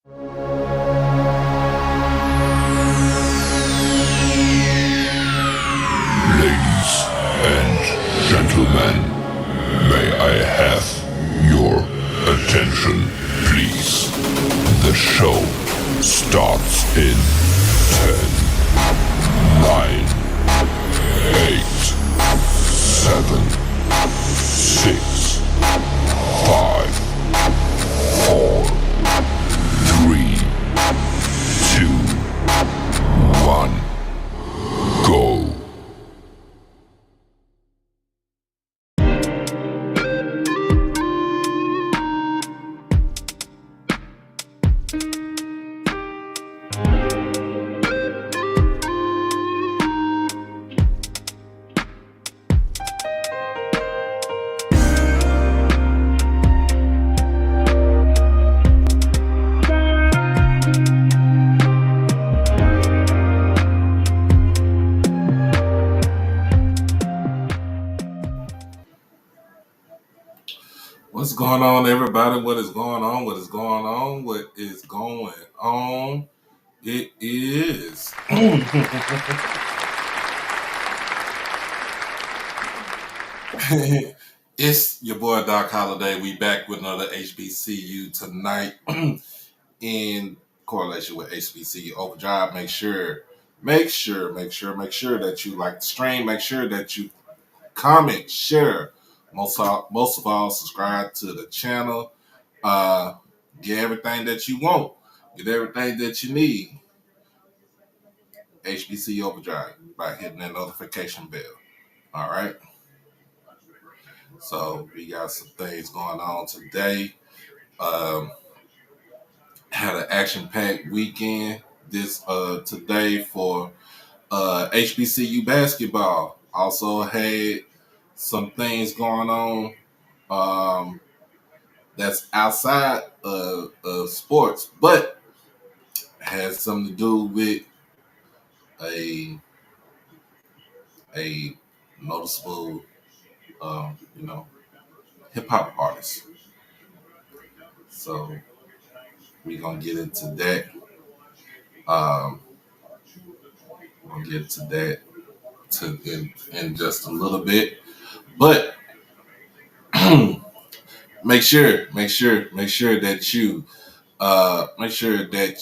Ladies and gentlemen, may I have your attention, please? The show starts in 10, 9, 8, 7, 6, 5, 4, 3, 2, 1, go. What's going on, everybody? What is going on? What is going on? What is going on? It is. It's your boy Doc Holiday. We back with another HBCU tonight in correlation with HBCU Overdrive. Make sure that you like the stream. Make sure that you comment, share. Most of all, subscribe to the channel. Get everything that you want. Get everything that you need. HBC Overdrive by hitting that notification bell. All right. So we got some things going on today. Had an action-packed weekend today for HBCU basketball. Also had some things going on that's outside of sports, but has something to do with a noticeable, hip hop artist. So we're gonna get into that. We're gonna get to that in just a little bit, but make sure that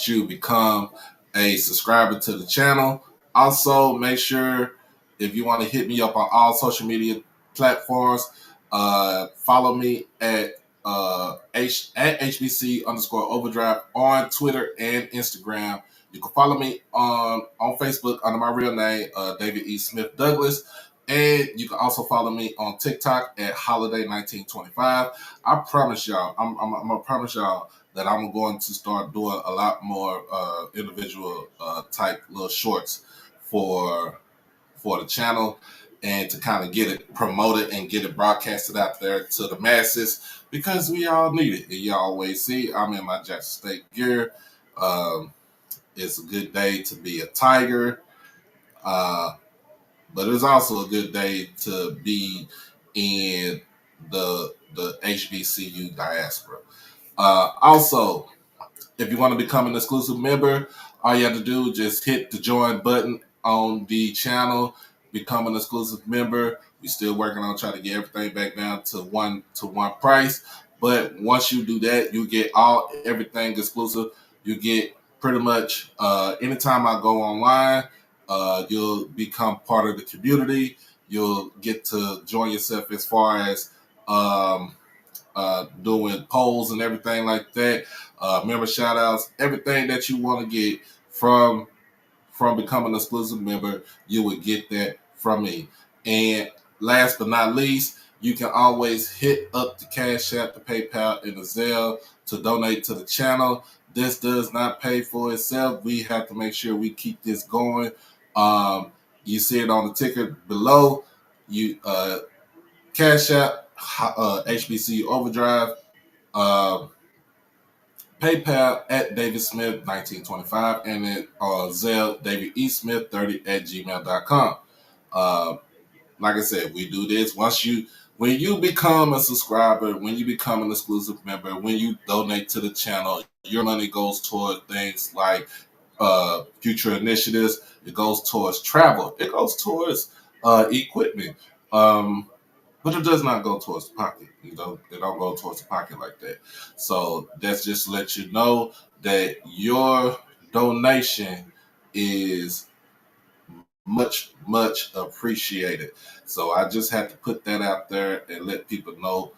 you become a subscriber to the channel. Also, make sure if you want to hit me up on all social media platforms, follow me at HBC_Overdrive on Twitter and Instagram. You can follow me on Facebook under my real name, David E. Smith Douglas. And you can also follow me on TikTok at Holiday1925. I promise y'all, I'm gonna promise y'all that I'm going to start doing a lot more individual type little shorts for the channel, and to kind of get it promoted and get it broadcasted out there to the masses, because we all need it. And you always see I'm in my Jackson State gear. It's a good day to be a Tiger. But it's also a good day to be in the HBCU diaspora. Also, if you want to become an exclusive member, all you have to do is just hit the join button on the channel, become an exclusive member. We're still working on trying to get everything back down to one price. But once you do that, you get everything exclusive. You get pretty much anytime I go online, you'll become part of the community. You'll get to join yourself as far as doing polls and everything like that, member shout outs, everything that you want to get from becoming an exclusive member, you would get that from me. And last but not least, you can always hit up the Cash App, the PayPal, and the Zelle to donate to the channel. This does not pay for itself. We have to make sure we keep this going. You see it on the ticket below. You Cash App, HBCU Overdrive, PayPal at David Smith 1925, and then Zelle David E. Smith 30 at gmail.com. Like I said, we do this once you when you become a subscriber, when you become an exclusive member, when you donate to the channel, your money goes toward things like future initiatives. It goes towards travel. It goes towards equipment. Um, but it does not go towards the pocket. It don't go towards the pocket like that. So that's just to let you know that your donation is much appreciated. So I just had to put that out there and let people know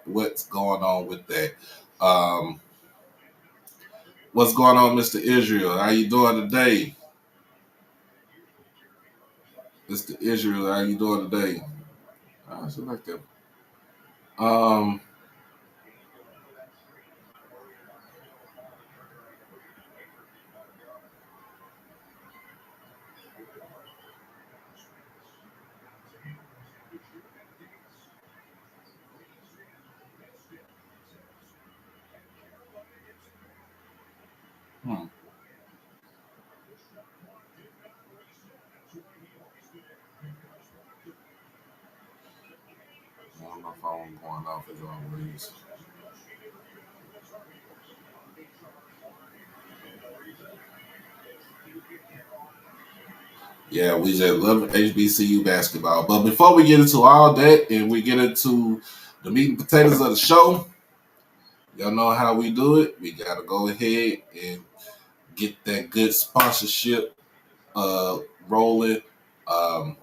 what's going on with that. Um, what's going on, Mr. Israel? How you doing today? Mr. Israel, how you doing today? I should like that. Um, hmm, I don't know if I'm going off as always. Yeah, we just love HBCU basketball. But before we get into all that and we get into the meat and potatoes of the show, y'all know how we do it. We gotta go ahead and get that good sponsorship uh, rolling. Um,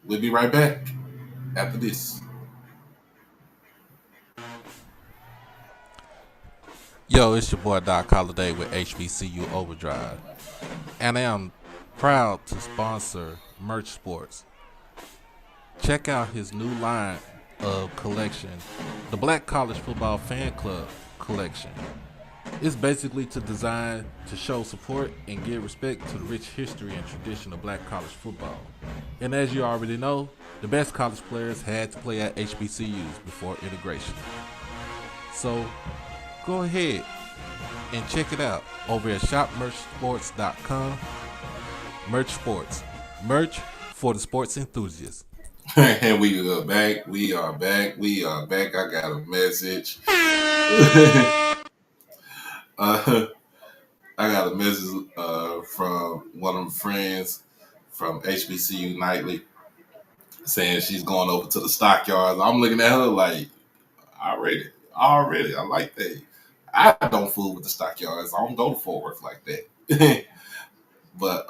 we'll be right back after this. Yo, it's your boy Doc Holiday with HBCU Overdrive, and I am proud to sponsor Merch Sports. Check out his new line of collection, the Black College Football Fan Club collection. It's basically to design to show support and give respect to the rich history and tradition of black college football. And as you already know, the best college players had to play at HBCUs before integration. So go ahead and check it out over at shopmerchsports.com. Merch Sports. Merch for the sports enthusiasts. And we are back. We are back. We are back. I got a message. uh, I got a message from one of my friends from HBCU Nightly saying she's going over to the stockyards. I'm looking at her like, already, I like that. I don't fool with the stockyards. I don't go to Fort Worth like that. but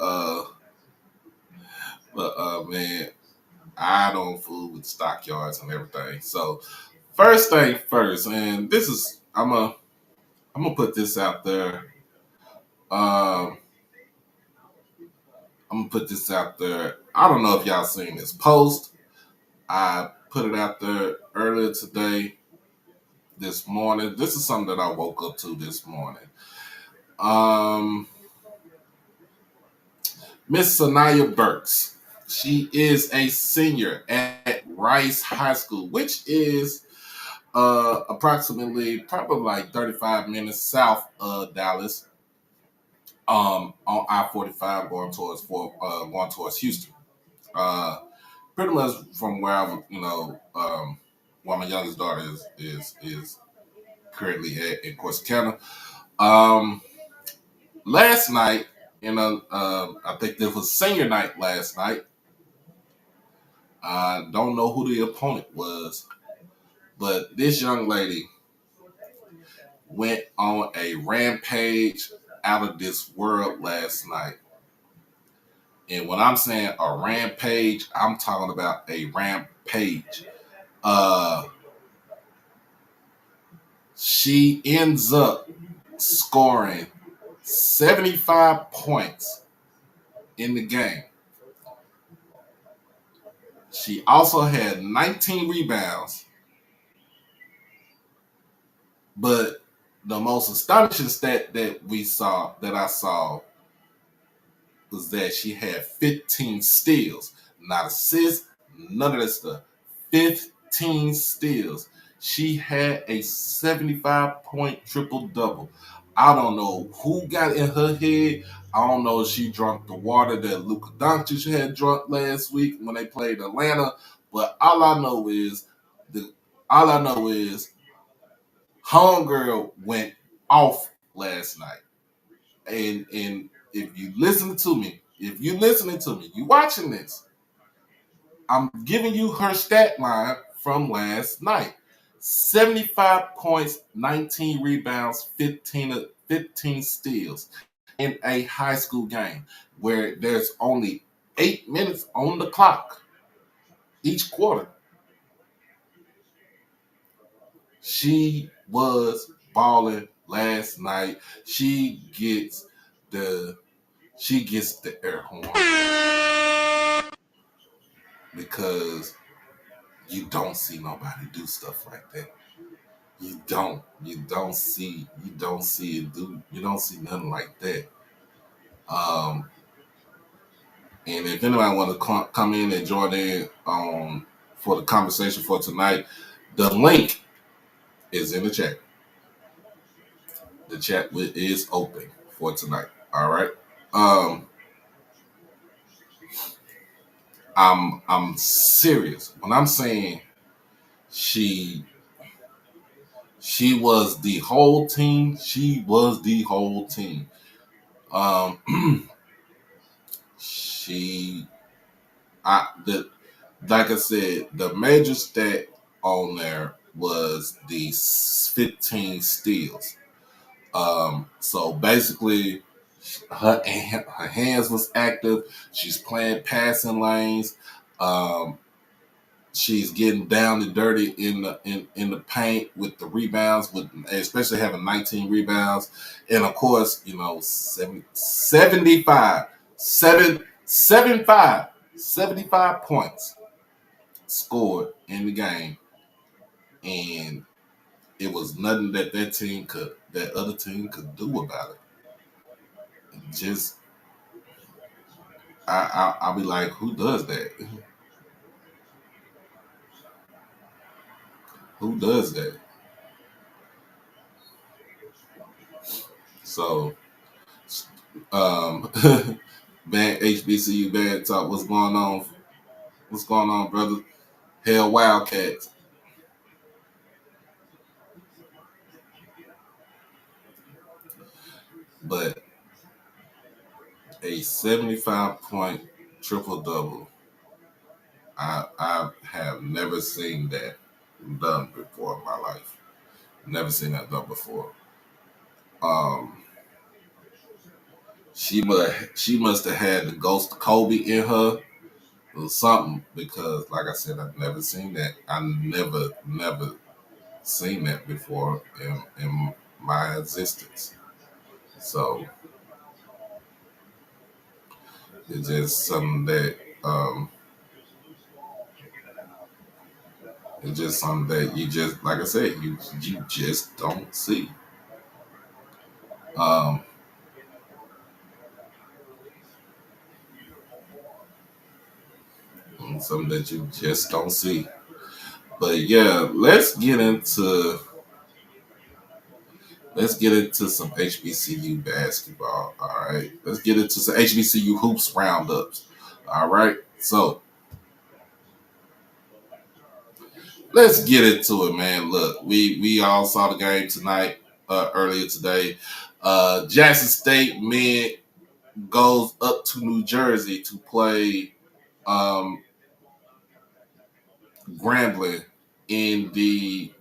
man, I don't fool with stockyards and everything. So first thing first, and this is I'm gonna put this out there. Um, I'm gonna put this out there. I don't know if y'all seen this post. I put it out there earlier today, this morning. This is something that I woke up to this morning. Um, Miss Sanaya Burks. She is a senior at Rice High School, which is approximately probably like 35 minutes south of Dallas, on I-45 going towards Houston. Uh, pretty much from where where my youngest daughter is currently at in Corsicana. Um, last night, I think this was senior night last night. I don't know who the opponent was, but this young lady went on a rampage out of this world last night. And when I'm saying a rampage, I'm talking about a rampage. Uh, she ends up scoring 75 points in the game. She also had 19 rebounds, but the most astonishing stat that I saw was that she had 15 steals, not assists, none of that stuff. 15 steals. She had a 75-point triple double. I don't know who got in her head. I don't know if she drunk the water that Luka Doncic had drunk last week when they played Atlanta. But the all I know is Homegirl went off last night. And if you listening to me, you watching this, I'm giving you her stat line from last night. 75 points, 19 rebounds, 15 steals in a high school game where there's only 8 minutes on the clock each quarter. She was balling last night. The she gets the air horn because you don't see nobody do stuff like that. You don't see it do. You don't see nothing like that. Um, and if anybody want to come in and join in for the conversation for tonight, the link is in the chat. The chat is open for tonight. All right. Um, I'm serious when I'm saying she she was the whole team. She was the whole team. Um, she the like I said, the major stat on there was the 15 steals. So basically, her hands was active. She's playing passing lanes. Um, she's getting down and dirty in the paint with the rebounds, with especially having 19 rebounds, and of course, 75, 75 points scored in the game, and it was nothing that other team could do about it. Just I'll be like, who does that? Who does that? So, um, bad HBCU bad talk. What's going on? What's going on, brother? Hell, Wildcats. But a 75-point triple double, I have never seen that done before in my life. Never seen that done before. Um, she must have had the ghost of Kobe in her or something because, like I said, I've never seen that. I never seen that before in my existence. So it's just something that um, it's just something that you just, like I said, you just don't see. Um, something that you just don't see. But yeah, let's get into some HBCU basketball. All right, let's get into some HBCU hoops roundups. All right, so let's get into it, man. Look, we all saw the game tonight, earlier today. Jackson State men goes up to New Jersey to play um, Grambling in the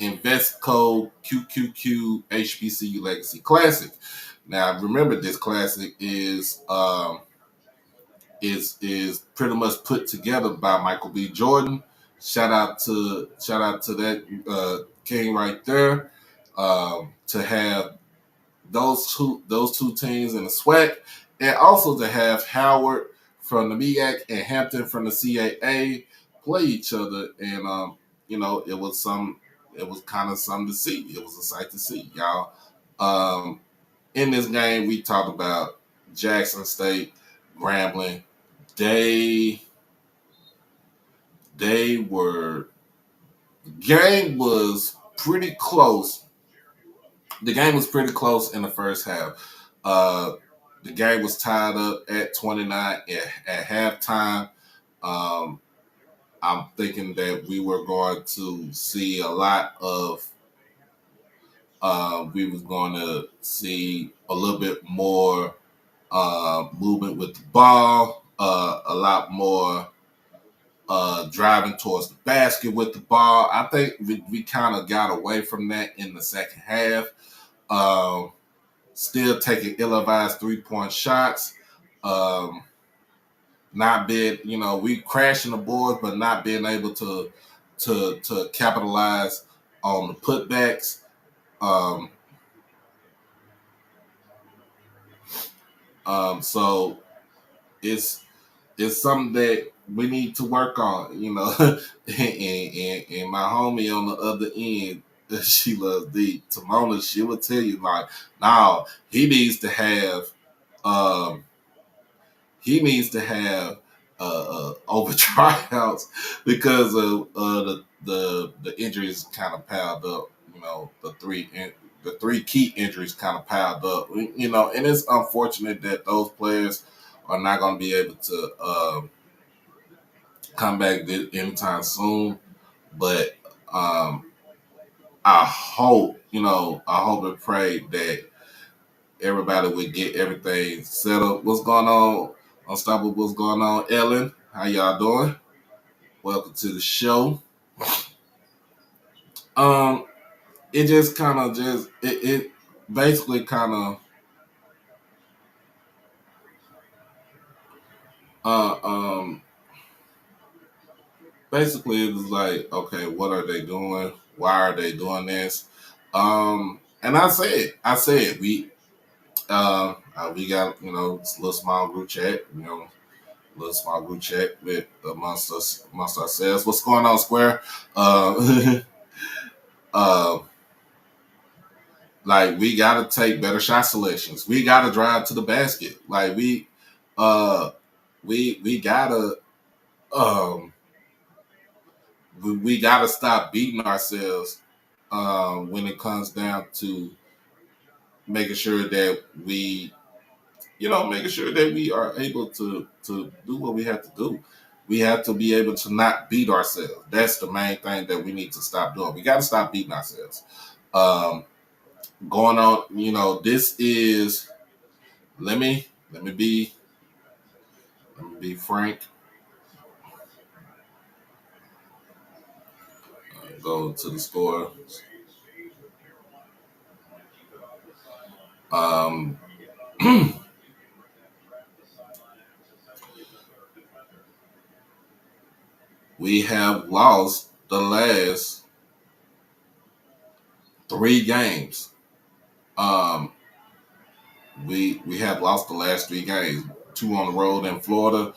Investco QQQ HBCU Legacy Classic. Now, remember, this classic is pretty much put together by Michael B. Jordan. Shout out to that king right there. To have those two teams in the SWAC, and also to have Howard from the MEAC and Hampton from the CAA play each other, and it was kind of something to see. It was a sight to see, y'all. In this game, we talked about Jackson State, Grambling. They they were game was pretty close the game was pretty close in the first half. The game was tied up at 29 at halftime. Um, I'm thinking that we were going to see a lot of. We was going to see a little bit more movement with the ball, a lot more driving towards the basket with the ball. I think we kind of got away from that in the second half. Um, Still taking ill-advised three-point shots. Um, Not being, we crashing the boards, but not being able to capitalize on the putbacks. Um, so it's something that we need to work on, and my homie on the other end, she loves D. Timona, she will tell you like, now he needs to have um, over tryouts because of the injuries kind of piled up. The three key injuries kind of piled up. And it's unfortunate that those players are not going to be able to come back anytime soon. But I hope and pray that everybody would get everything settled. What's going on? Unstoppable, what's going on? Ellen, how y'all doing? Welcome to the show. It just kind of it basically kind of uh um basically it was like, okay, what are they doing? Why are they doing this? And I said we got this little small group chat, little small group chat with amongst ourselves. What's going on, Square? Uh, uh, like we gotta take better shot selections. We gotta drive to the basket. Like uh, we gotta um, we gotta stop beating ourselves when it comes down to making sure that we are able to do what we have to do. We have to be able to not beat ourselves. That's the main thing that we need to stop doing. We got to stop beating ourselves. Um, Going on, this is. Let me be frank. Go to the store. Um, we have lost the last 3 games. Um, we have lost the last 3 games. 2 on the road in Florida.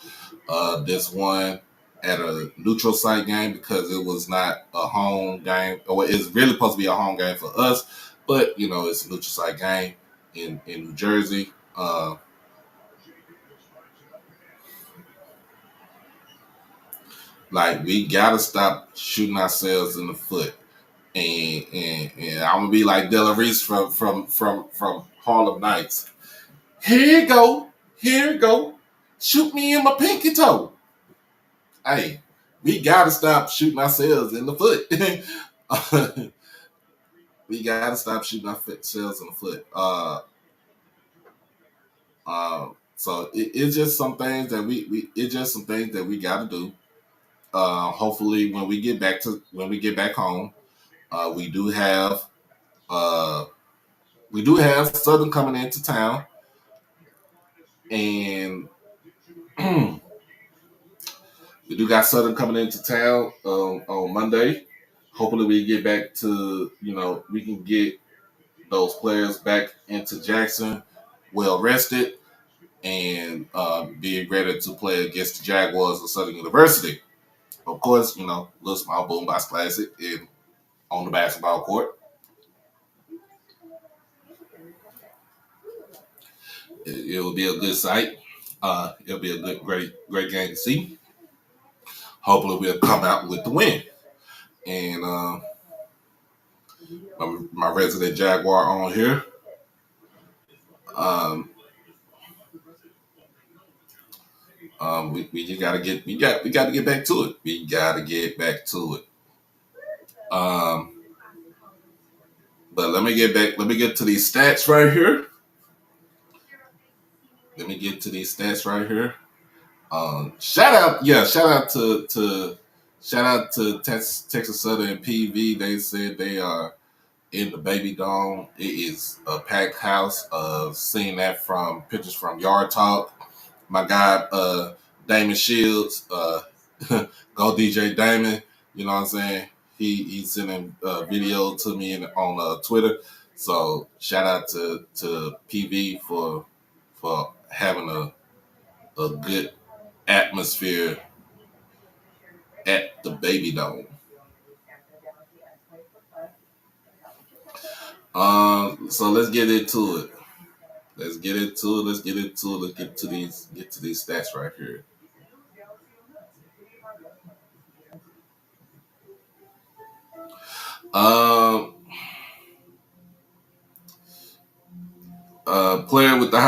This one at a neutral site game because it was not a home game. Or it's really supposed to be a home game for us, but it's a neutral site game in New Jersey. Like we gotta stop shooting ourselves in the foot. And I'm gonna be like Della Reese from Harlem Nights. Here you go. Here you go. Shoot me in my pinky toe. Hey, we gotta stop shooting ourselves in the foot. We gotta stop shooting ourselves in the foot. So it's just some things that we gotta do. Hopefully, when we get back home, we do have Southern coming into town, and we do got Southern coming into town on Monday. Hopefully, we get back to we can get those players back into Jackson well rested and be ready to play against the Jaguars of Southern University. Of course, Little Small Boombox Classic on the basketball court. It'll be a good sight. It'll be a great game to see. Hopefully, we'll come out with the win. And my resident Jaguar on here. We just gotta get we got to get back to it. We gotta get back to it. But let me get back. Let me get to these stats right here. Let me get to these stats right here. Shout out, shout out to Texas Southern and PV. They said they are in the Baby Dome. It is a packed house. Seeing that from pictures from Yard Talk. My guy, Damon Shields, go DJ Damon. You know what I'm saying? He's sending a video to me on Twitter. So shout out to PV for having a good atmosphere at the Baby Dome. So let's get into it. Let's get into it. Let's get to these stats right here. Player with the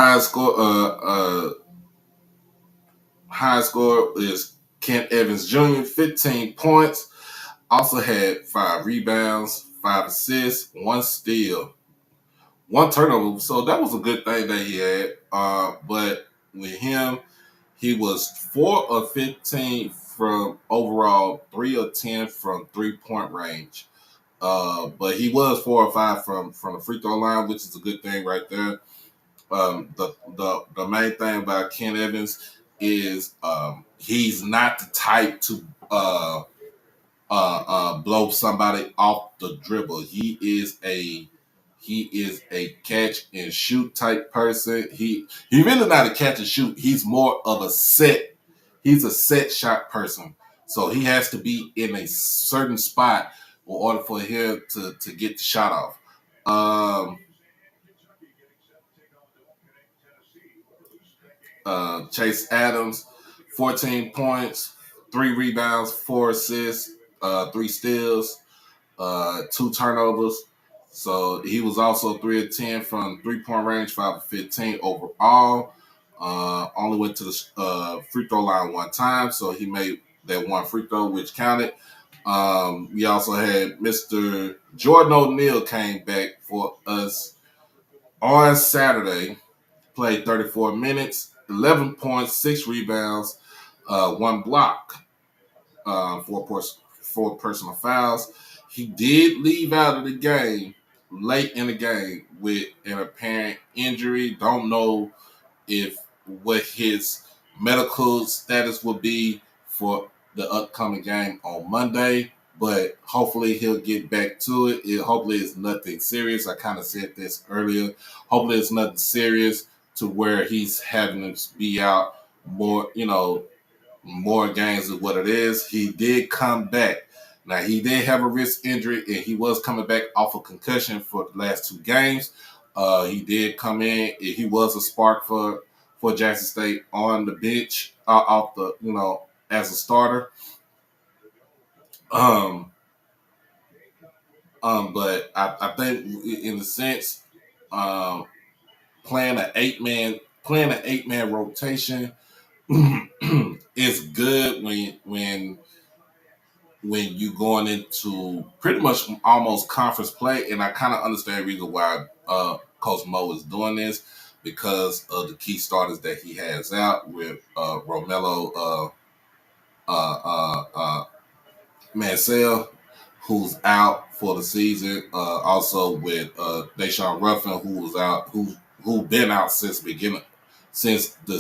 highest score is Kent Evans Jr. 15 points. Also had 5 rebounds, 5 assists, 1 steal, 1 turnover. So that was a good thing that he had. But with him, he was 4 of 15 from overall, 3 of 10 from 3-point range. But he was 4 or 5 from the free throw line, which is a good thing right there. The main thing about Ken Evans is he's not the type to blow somebody off the dribble. He is a catch and shoot type person. He really not a catch and shoot. He's more of a set. He's a set shot person. So he has to be in a certain spot in order for him to get the shot off. Chase Adams, 14 points, 3 rebounds, 4 assists, 3 steals, 2 turnovers. So he was also 3 of 10 from 3-point range, 5 of 15 overall. Only went to the free throw line 1 time, so he made that 1 free throw, which counted. We also had Mr. Jordan O'Neal came back for us on Saturday, played 34 minutes, 11 points, 6 rebounds, 1 block, 4 personal fouls. He did leave out of the game late in the game with an apparent injury. Don't know what his medical status will be for the upcoming game on Monday, but hopefully he'll get back to it. Hopefully it's nothing serious. I kind of said this earlier. Hopefully it's nothing serious to where he's having to be out more games is what it is. He did come back. Now, he did have a wrist injury, and he was coming back off a concussion for the last 2 games. He did come in. He was a spark for Jackson State on the bench, as a starter. But I think in a sense, playing an 8-man rotation is good when you going into pretty much almost conference play, and I kind of understand the reason why Coach Mo is doing this because of the key starters that he has out with Romello Mansell, who's out for the season. Also with Deshaun Ruffin, who was out, who been out since the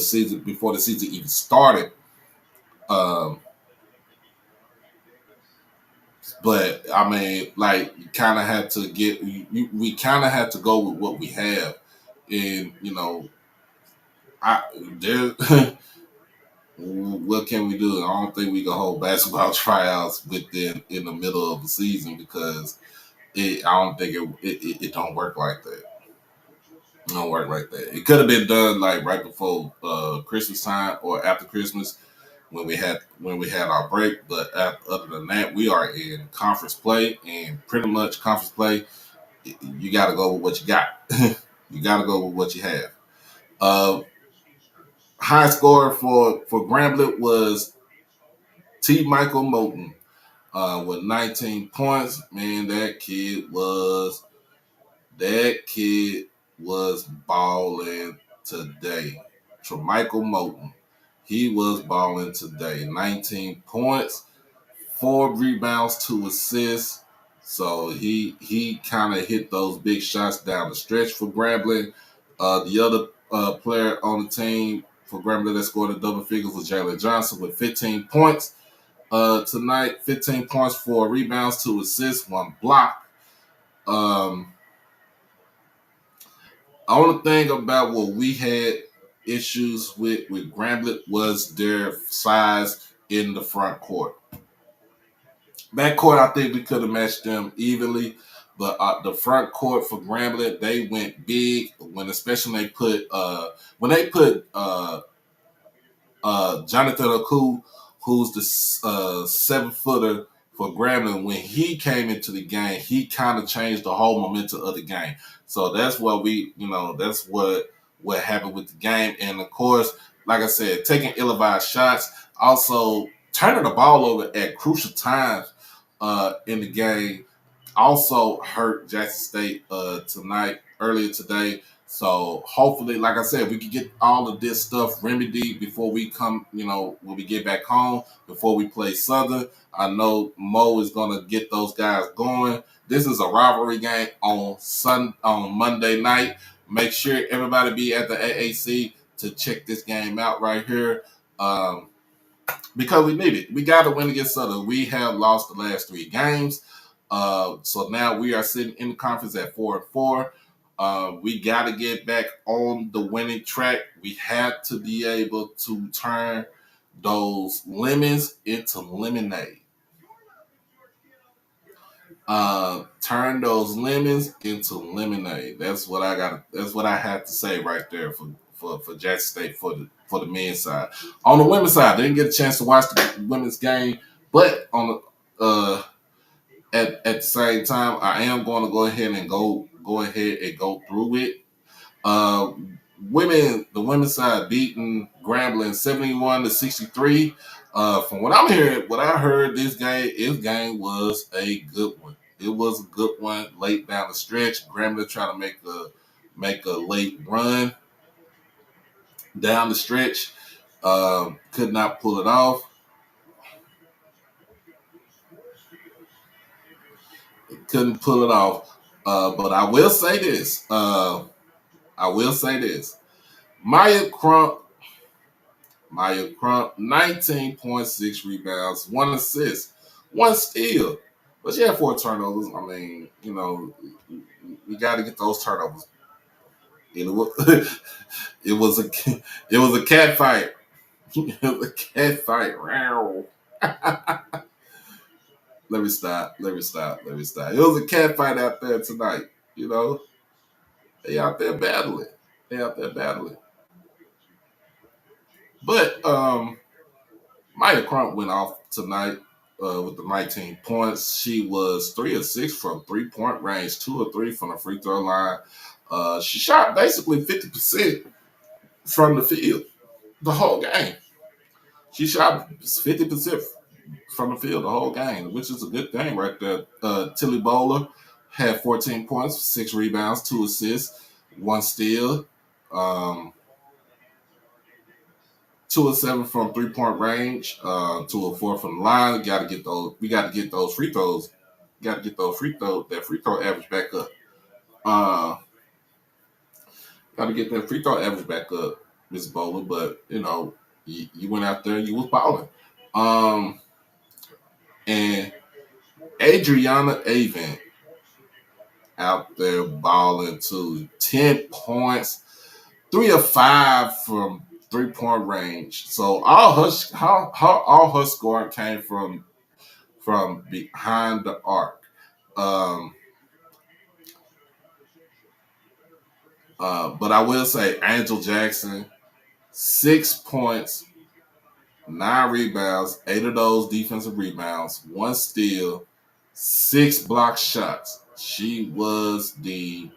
season before the season even started. But I mean, like, you kind of had to we kind of had to go with what we have, and there. What can we do? I don't think we can hold basketball tryouts within in the middle of the season because I don't think it don't work like that. It don't work like that. It could have been done like right before Christmas time or after Christmas, when we had our break. But other than that, we are in conference play, and pretty much conference play. You got to go with what you got. You got to go with what you have. High score for Grambling was T. Michael Moulton with 19 points. Man, that kid was balling today. Michael Moulton, he was balling today. 19 points, 4 rebounds, 2 assists. So he kind of hit those big shots down the stretch for Grambling. The other player on the team for Grambling that scored in double figures was Jalen Johnson with 15 points tonight. 15 points, 4 rebounds, 2 assists, 1 block. Only thing about what we had issues with Grambling was their size in the front court. Backcourt, I think we could have matched them evenly, but the front court for Grambling, they went big especially when they put Jonathan Aku, who's the 7-footer for Grambling. When he came into the game, he kind of changed the whole momentum of the game. So that's what that's what happened with the game. And of course, like I said, taking ill-advised shots, also turning the ball over at crucial times in the game also hurt Jackson State earlier today. So hopefully, like I said, we can get all of this stuff remedied before we come, when we get back home, before we play Southern. I know Mo is going to get those guys going. This is a rivalry game on Monday night. Make sure everybody be at the AAC to check this game out right here. Because we need it. We got to win against Southern. We have lost the last 3 games. So now we are sitting in the conference at 4-4. We got to get back on the winning track. We have to be able to turn those lemons into lemonade. Turn those lemons into lemonade. That's what I got. That's what I have to say right there for Jackson State for the men's side. On the women's side, didn't get a chance to watch the women's game, but on the at the same time, I am going to go ahead and go through it. The women's side beating Grambling 71-63. From what I'm hearing, what I heard, this game was a good one. It was a good one late down the stretch. Grambling trying to make a late run down the stretch. Could not pull it off. Couldn't pull it off. But I will say this. Maya Crump, 19.6 rebounds, 1 assist, 1 steal. But she had 4 turnovers. I mean, we got to get those turnovers. It was a cat fight. It was a cat fight. Let me stop. It was a cat fight out there tonight. They out there battling. But Maya Crump went off tonight with the 19 points. She was 3 of 6 from 3-point range, 2 of 3 from the free throw line. She shot basically 50% from the field the whole game. She shot 50% from the field the whole game, which is a good thing right there. Tilly Bowler had 14 points, 6 rebounds, 2 assists, 1 steal. 2 of 7 from 3-point range, 2 of 4 from the line. We got to get those free throws. That free throw average back up. Got to get that free throw average back up, Miss Bowler. But you went out there, you was balling. And Adriana Avent out there balling too. 10 points, 3 of 5 from 3-point range. So all her scoring came from behind the arc. But I will say Angel Jackson, 6 points, 9 rebounds, 8 of those defensive rebounds, 1 steal, 6 block shots. She was the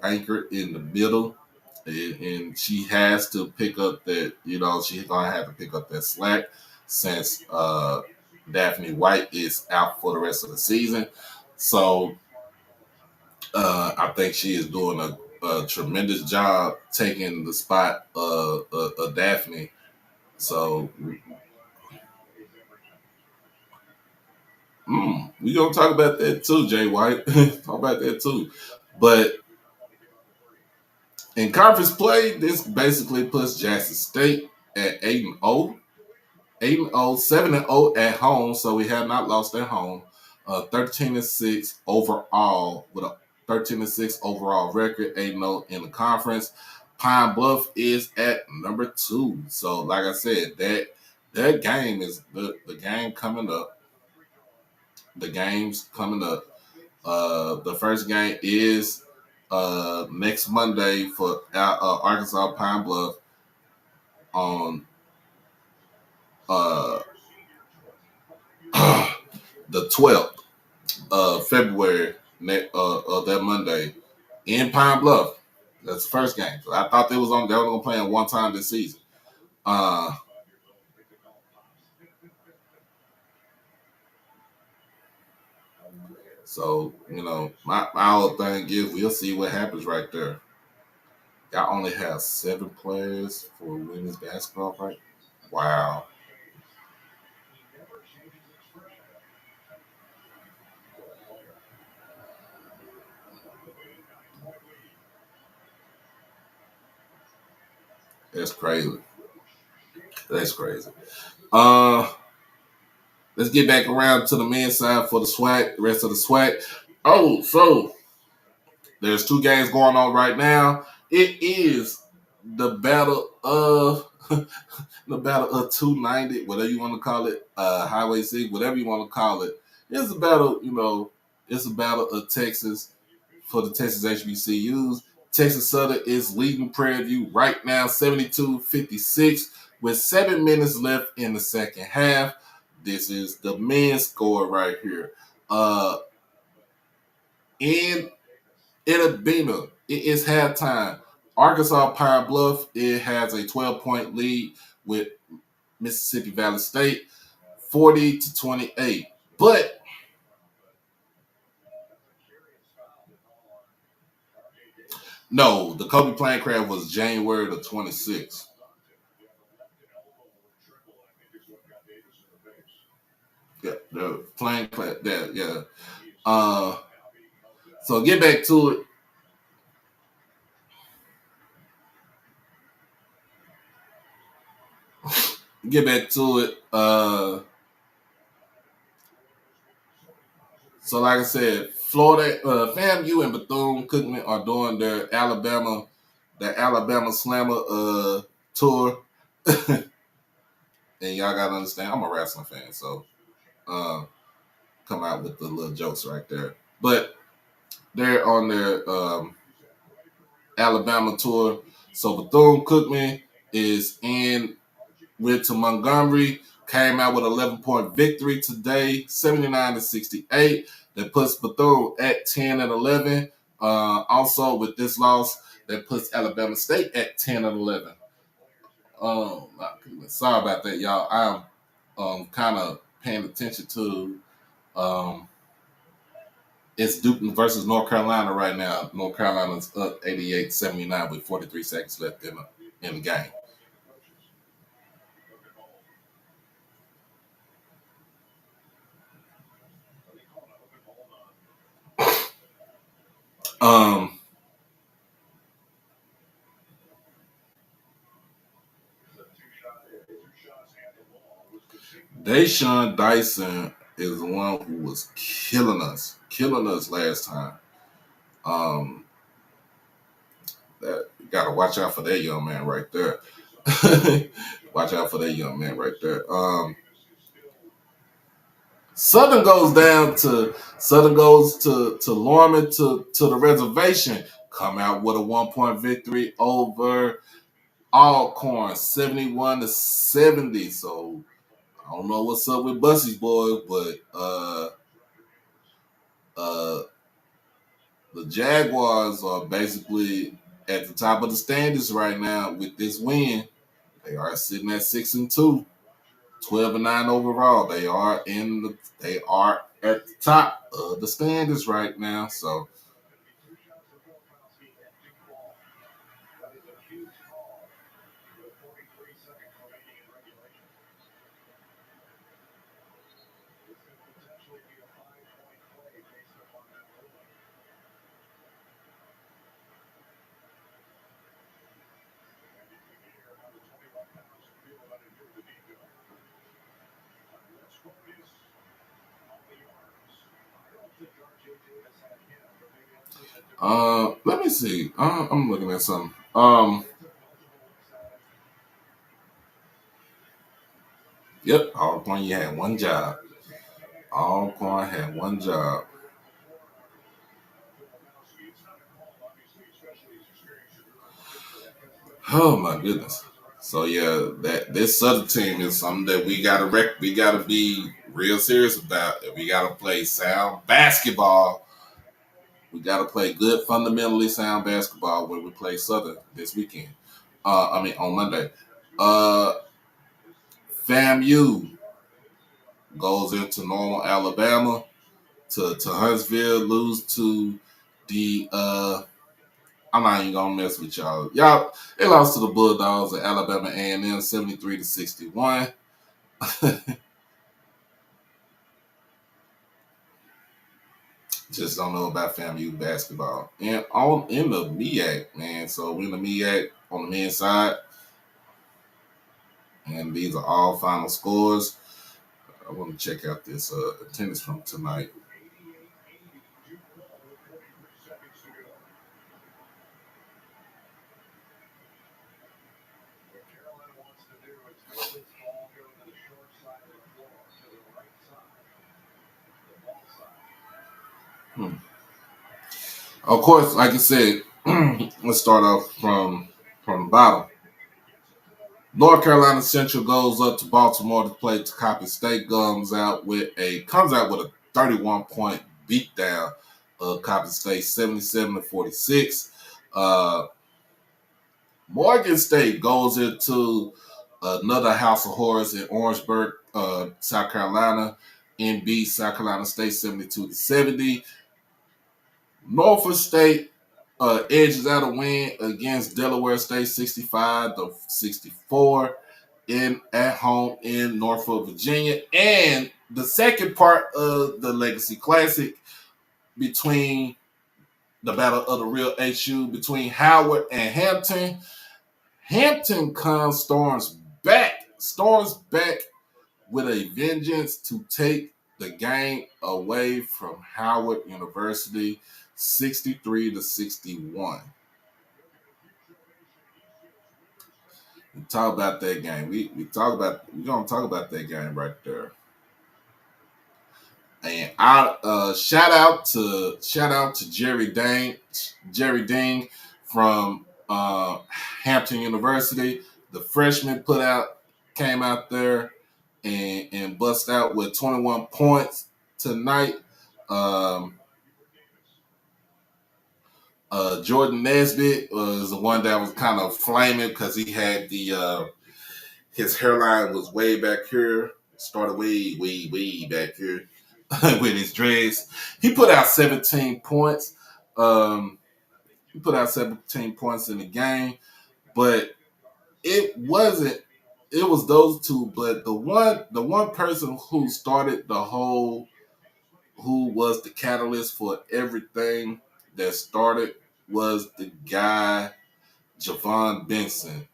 anchor in the middle, and she has to pick up that. She's gonna have to pick up that slack since Daphne White is out for the rest of the season. So I think she is doing a tremendous job taking the spot of Daphne. So we gonna talk about that too, Jay White. Talk about that too. But in conference play, this basically puts Jackson State at 8-0. 8-0, 7-0 at home, so we have not lost at home. 13-6 overall, with a 13-6 overall record, 8-0 in the conference. Pine Bluff is at number 2. So, like I said, that game is the game coming up. The game's coming up. The first game is next Monday for Arkansas Pine Bluff on the 12th of February that Monday in Pine Bluff. That's the first game. So I thought they were going to play in one time this season. So, my whole thing is we'll see what happens right there. Y'all only have 7 players for women's basketball, right? Wow. That's crazy. That's crazy. Let's get back around to the men's side for the SWAC, the rest of the SWAC. Oh, so there's 2 games going on right now. It is the battle of 290, whatever you want to call it, Highway 6, whatever you want to call it. It's a battle, it's a battle of Texas for the Texas HBCUs. Texas Southern is leading Prairie View right now, 72-56, with 7 minutes left in the second half. This is the men's score right here. In Adena, it is halftime. Arkansas Pine Bluff, it has a 12-point lead with Mississippi Valley State, 40-28. But no, the Kobe plane crash was January the 26th. Yeah, the plane crash. Yeah. So get back to it. Get back to it. So like I said, Florida, FAMU and Bethune-Cookman are doing their Alabama Slammer tour. And y'all gotta understand, I'm a wrestling fan, so come out with the little jokes right there. But they're on their Alabama tour. So Bethune-Cookman is in with to Montgomery. Came out with 11-point victory today, 79-68. That puts Bethune at 10-11. Also, with this loss, that puts Alabama State at 10-11. Sorry about that, y'all. I'm kind of paying attention to it's Duke versus North Carolina right now. North Carolina's up 88-79 with 43 seconds left in the game. Deshaun Dyson is the one who was killing us last time. That you gotta watch out for that young man right there. Watch out for that young man right there. Southern goes to Lorman to the reservation. Come out with a 1-point victory over Alcorn 71-70. So I don't know what's up with Bussey's boys, but the Jaguars are basically at the top of the standings right now with this win. They are sitting at 6-2, 12-9 overall. They are at the top of the standings right now. So let me see. I'm looking at something. Yep, Alcorn, you had one job. Alcorn had one job. Oh my goodness. So yeah, that this other team is something that we gotta be real serious about. If we gotta play sound basketball, we gotta play good fundamentally sound basketball when we play Southern this weekend. On Monday. Uh FAMU goes into Normal, Alabama to Huntsville, lose to the I'm not even gonna mess with y'all. Y'all, they lost to the Bulldogs at Alabama A&M 73-61. Just don't know about FAMU basketball. And on in the MEAC, man. So we're in the MEAC on the men's side. And these are all final scores. I want to check out this attendance from tonight. Of course, like I said, let's start off from the bottom. North Carolina Central goes up to Baltimore to play Tecate State. Comes out with a 31-point beatdown of Coppin State, 77-46. Morgan State goes into another house of horrors in Orangeburg, South Carolina. NB South Carolina State 72-70. Norfolk State edges out a win against Delaware State 65-64 at home in Norfolk, Virginia. And the second part of the Legacy Classic between the Battle of the Real HU between Howard and Hampton. Hampton storms back with a vengeance to take the game away from Howard University 63-61. We talk about that game. We're gonna talk about that game right there. And I shout out to Jerry Ding from Hampton University. The freshman came out there and bust out with 21 points tonight. Jordan Nesbitt was the one that was kind of flaming because he had his hairline was way back here, started way back here with his dreads. He put out 17 points. He put out 17 points in the game, but it wasn't. It was those two, but the one person who started who was the catalyst for everything that started was the guy Javon Benson,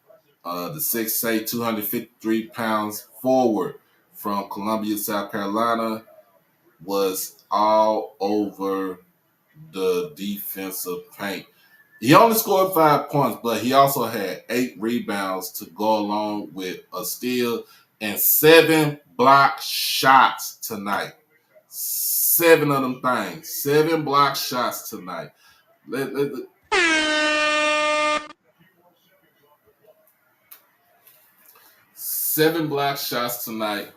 the 6'8", 253 pounds forward from Columbia, South Carolina, was all over the defensive paint. He only scored 5 points, but he also had 8 rebounds to go along with a steal and 7 block shots tonight. 7 of them things. 7 block shots tonight. 7 block shots tonight,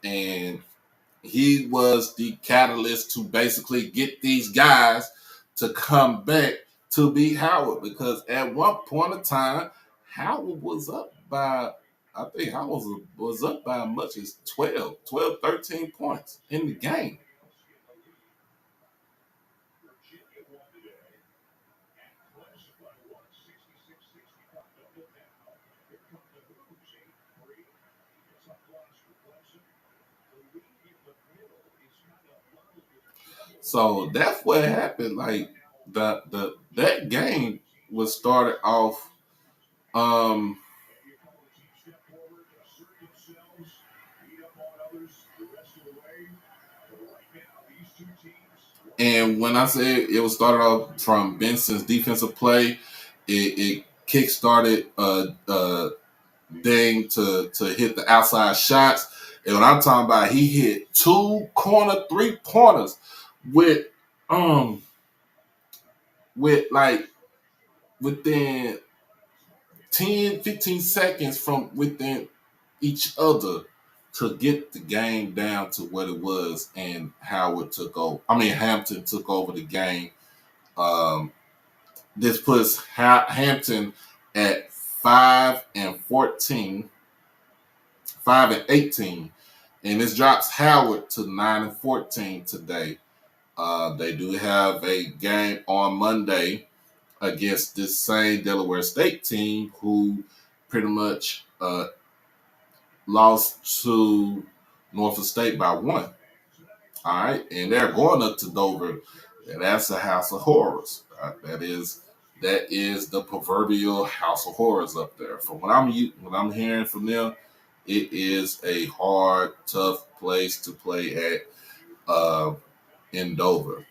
and he was the catalyst to basically get these guys to come back to beat Howard, because at one point in time, Howard was up by, I think Howard was up by as much as 13 points in the game. So that's what happened. Like that game was started off. Um, and when I say it was started off from Benson's defensive play, it kick started Deng to hit the outside shots. And what I'm talking about, he hit 2 corner 3-pointers with like within 10, 15 seconds from within each other to get the game down to what it was, and Howard took over. I mean, Hampton took over the game. This puts Hampton at 5-14, 5-18, and this drops Howard to 9-14 today. They do have a game on Monday against this same Delaware State team, who pretty much lost to Norfolk State by 1. All right, and they're going up to Dover, and that's a house of horrors. That is the proverbial house of horrors up there. From what I'm hearing from them, it is a hard, tough place to play at in Dover.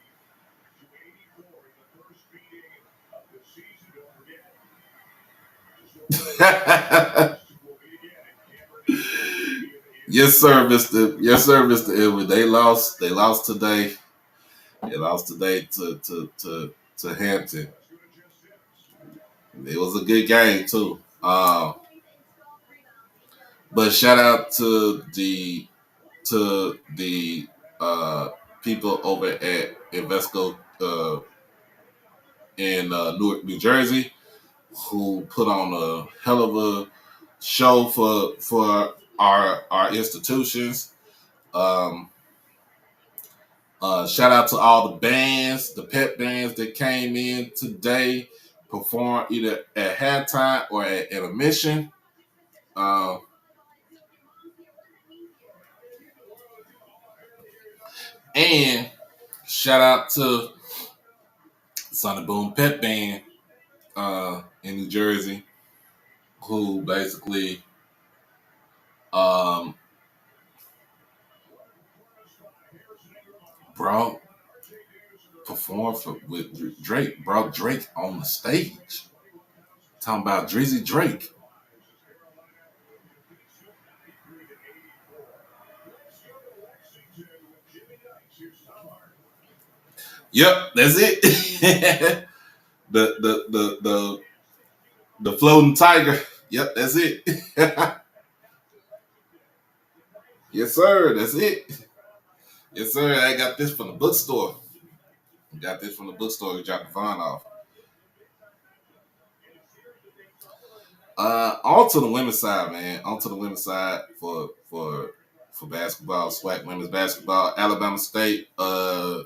Yes, sir, Mr. Yes, sir, Mr. Edward. They lost. They lost today. They lost today to Hampton. It was a good game too. But shout out to the people over at Invesco in Newark, New Jersey, who put on a hell of a show for our institutions. Um, Shout out to all the bands, the pep bands that came in today, performed either at halftime or at intermission. Uh, and shout out to Sonny Boom Pep Band in New Jersey, who basically um, brought with Drake, brought Drake on the stage. Talking about Drizzy Drake. Yep, that's it. the floating tiger. Yep, that's it. Yes, sir. That's it. Yes, sir. I got this from the bookstore. Got this from the bookstore. We dropped the fine off. On to the women's side, man. On to the women's side for basketball, SWAC women's basketball. Alabama State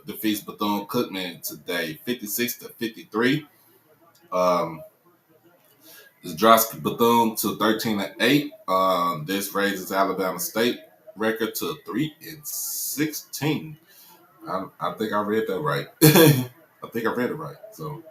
defeats Bethune-Cookman today, 56-53. This drops Bethune to 13-8. This raises Alabama State record to 3-16. I think I read that right. I think I read it right. So.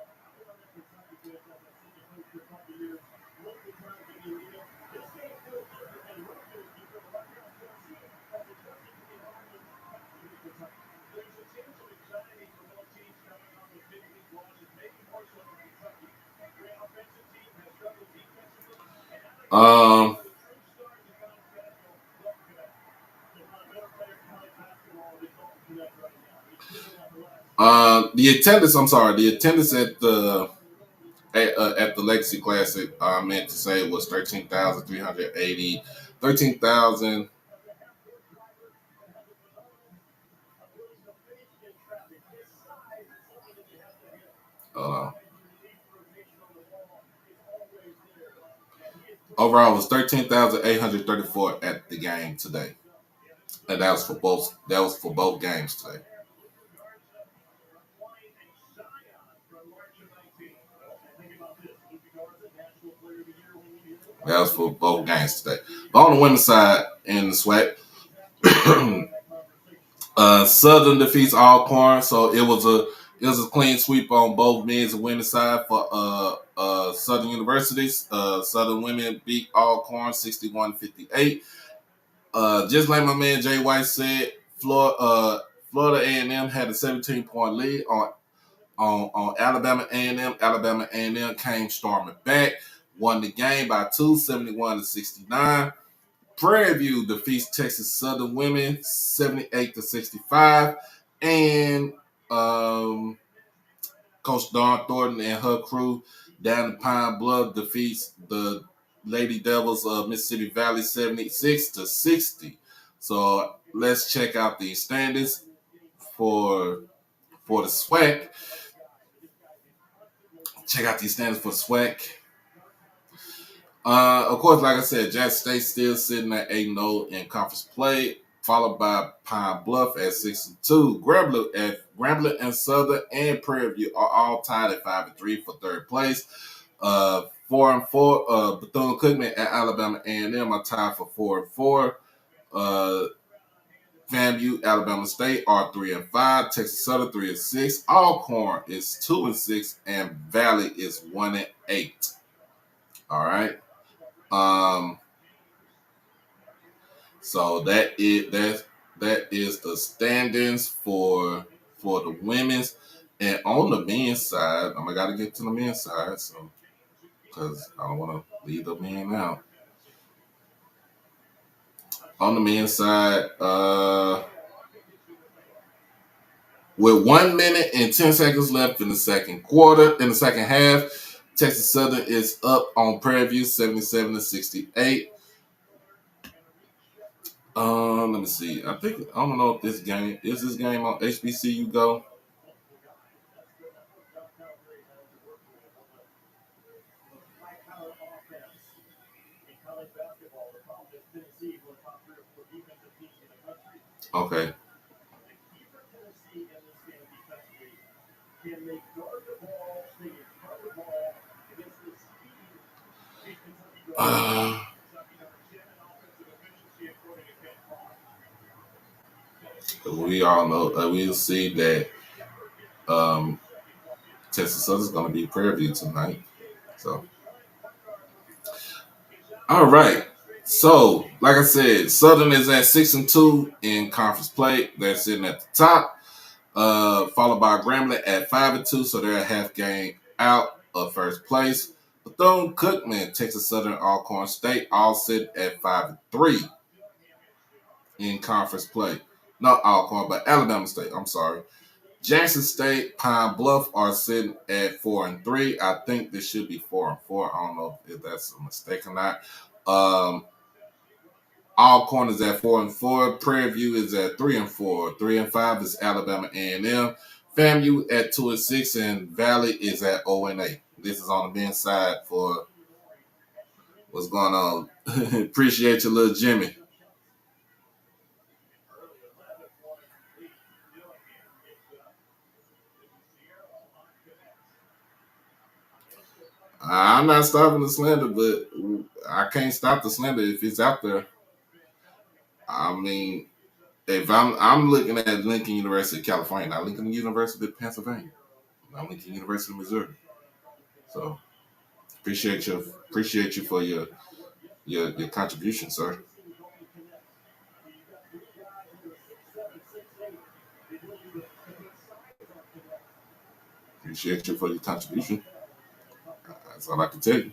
The attendance. I'm sorry. The attendance at the Legacy Classic, I meant to say, was 13,380. 13,000. Overall, it was 13,834 at the game today, and that was for both. That was for both games today. That was for both games today. But on the women's side in the SWAC, Southern defeats Alcorn, so it was a clean sweep on both men's and women's side for Southern Universities. Southern women beat Alcorn 61-58. Just like my man Jay White said, Florida A&M had a 17-point lead on Alabama A&M. Alabama A&M came storming back, won the game by 71-69. Prairie View defeats Texas Southern women 78-65, and Coach Dawn Thornton and her crew down in Pine Bluff defeats the Lady Devils of Mississippi Valley 76-60. So let's check out the standings for the SWAC. Check out these standings for the SWAC. Of course, like I said, Jackson State still sitting at 8-0 in conference play, followed by Pine Bluff at 6-2. Grambling and Southern and Prairie View are all tied at 5-3 for third place. 4-4. Bethune-Cookman and Alabama A&M are tied for 4-4. FAMU, Alabama State are 3-5. Texas Southern 3-6. Alcorn is 2-6, and Valley is 1-8. All right. So that is the standings for the women's, and on the men's side, I got to get to the men's side, so because I don't want to leave the men out. On the men's side, with 1 minute and 10 seconds left in the second half, Texas Southern is up on Prairie View 77-68. Let me see. I don't know if this game on HBCU Go. Okay. We all know we'll see that Texas Southern is going to be Prairie View tonight. So, all right. So, like I said, Southern is at 6-2 in conference play. They're sitting at the top, followed by Grambling at 5-2, so they're a half game out of first place. Bethune-Cookman, Texas Southern, Alcorn State all sit at 5-3 in conference play. Not Alcorn, but Alabama State. I'm sorry. Jackson State, Pine Bluff are sitting at 4-3. I think this should be 4-4. I don't know if that's a mistake or not. Alcorn is at 4-4. Prairie View is at 3-4. 3-5 is Alabama A&M. FAMU at 2-6, and Valley is at 0-8. This is on the men's side for what's going on. Appreciate you, little Jimmy. I'm not stopping the slander, but I can't stop the slander if it's out there. I mean, if I'm looking at Lincoln University of California, not Lincoln University of Pennsylvania, not Lincoln University of Missouri. So appreciate you for your contribution, sir. Appreciate you for your contribution. That's all I can tell you.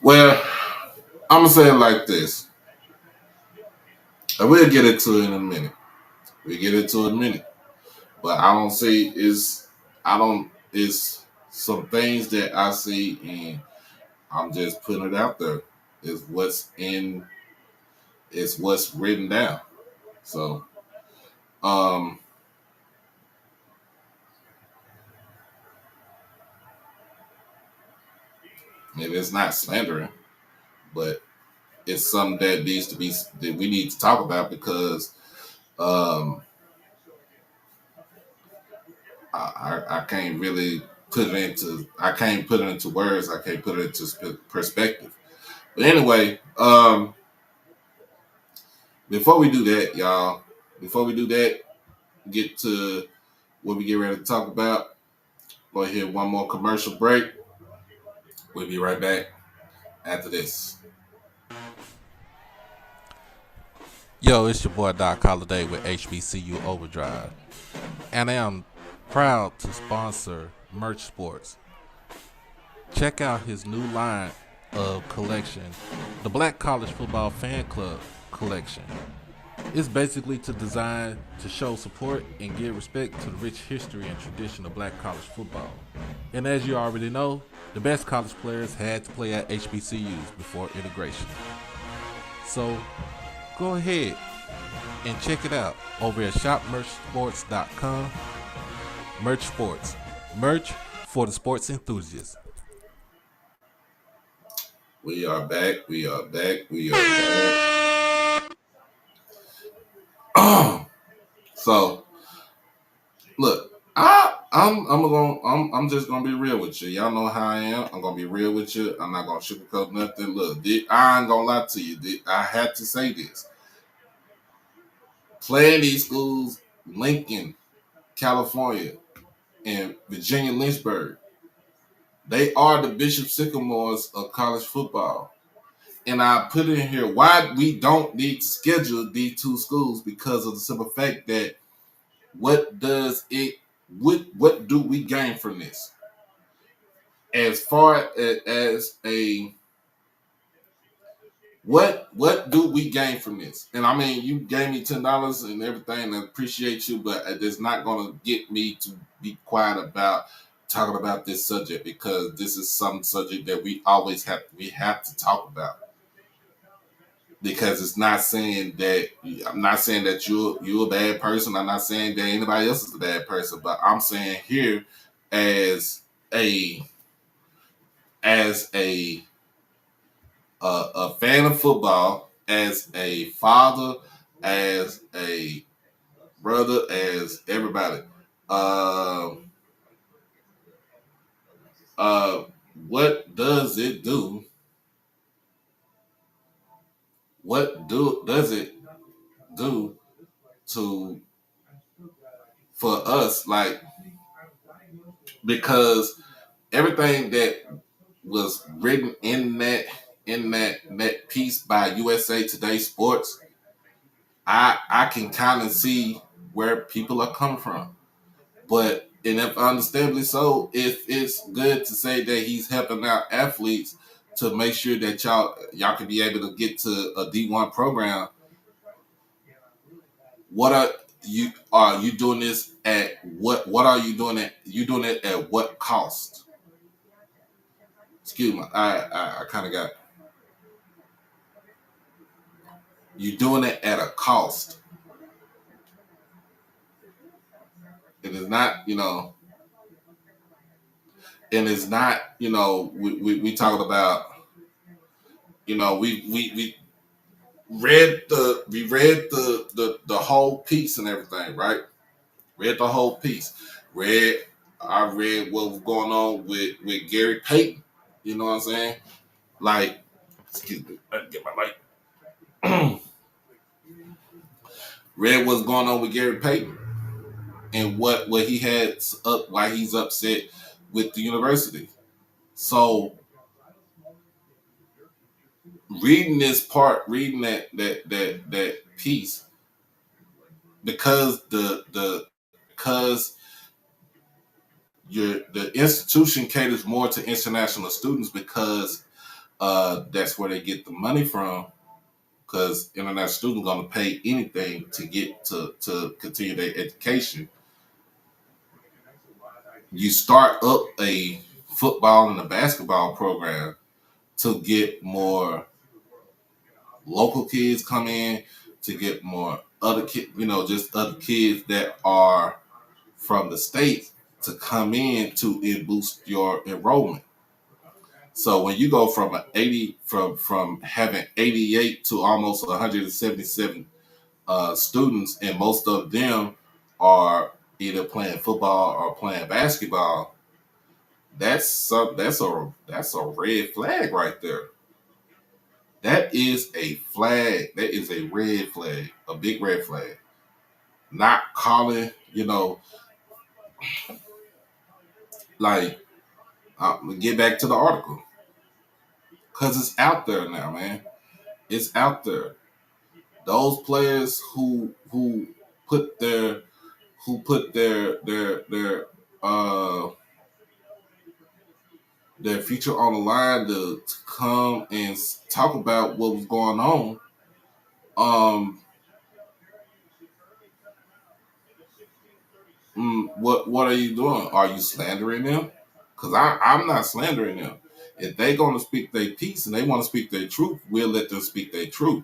Well, I'm gonna say it like this, and we'll get into it in a minute. We get into it in a minute, but I don't see is I don't is some things that I see, and I'm just putting it out there. Is what's in is what's written down. So, um, maybe it's not slandering, but it's something that needs to be that we need to talk about because um, I can't really I can't put it into words. I can't put it into perspective. But anyway, before we do that, y'all, before we do that, get to what we get ready to talk about. Go ahead, one more commercial break. We'll be right back after this. Yo, it's your boy Doc Holiday with HBCU Overdrive, and I am proud to sponsor Merch Sports. Check out his new line of collection, the Black College Football Fan Club collection. It's basically to design to show support and give respect to the rich history and tradition of black college football. And as you already know, the best college players had to play at HBCUs before integration. So go ahead and check it out over at shopmerchsports.com. Merch Sports. Merch for the sports enthusiasts. We are back. We are back. We are back. So look, I'm just gonna be real with you. Y'all know how I am. I'm gonna be real with you. I'm not gonna sugarcoat nothing. Look, I ain't gonna lie to you. I had to say this. Playing these schools, Lincoln, California, and Virginia Lynchburg, they are the Bishop Sycamores of college football. And I put in here why we don't need to schedule these two schools because of the simple fact that what do we gain from this? As far as a what do we gain from this? And I mean, you gave me $10 and everything, and I appreciate you, but it's not going to get me to be quiet about talking about this subject because this is some subject that we have to talk about. Because it's not saying that I'm not saying that you're a bad person. I'm not saying that anybody else is a bad person, but I'm saying here as a as a fan of football, as a father, as a brother, as everybody. Um, what does it do? Does it do to for us? Like because everything that was written in that piece by USA Today Sports, I can kind of see where people are coming from. But and if understandably so, if it's good to say that he's helping out athletes to make sure that y'all can be able to get to a D1 program, what are you doing this at what are you doing it at what cost? Excuse me, I kind of got you doing it at a cost. It is not, and it's not, we talked about, we read the whole piece and everything, right? Read the whole piece. I read what was going on with Gary Payton. You know what I'm saying? Like, excuse me, I get my light. Read what's going on with Gary Payton and what he had up, why he's upset with the university. So reading that piece, because because the institution caters more to international students because That's where they get the money from, because international students are going to pay anything to get to continue their education. You start up a football and a basketball program to get more local kids come in, to get more other kids, just other kids that are from the state to come in to boost your enrollment. So when you go from 80 from having 88 to almost 177 students, and most of them are either playing football or playing basketball, that's a red flag right there. That is a flag. That is a red flag, a big red flag. Not calling, like, get back to the article, because it's out there now, man. It's out there. Those players who put their uh their future on the line to come and talk about what was going on. What are you doing? Are you slandering them? Because I'm not slandering them. If they're going to speak their piece and they want to speak their truth, we'll let them speak their truth.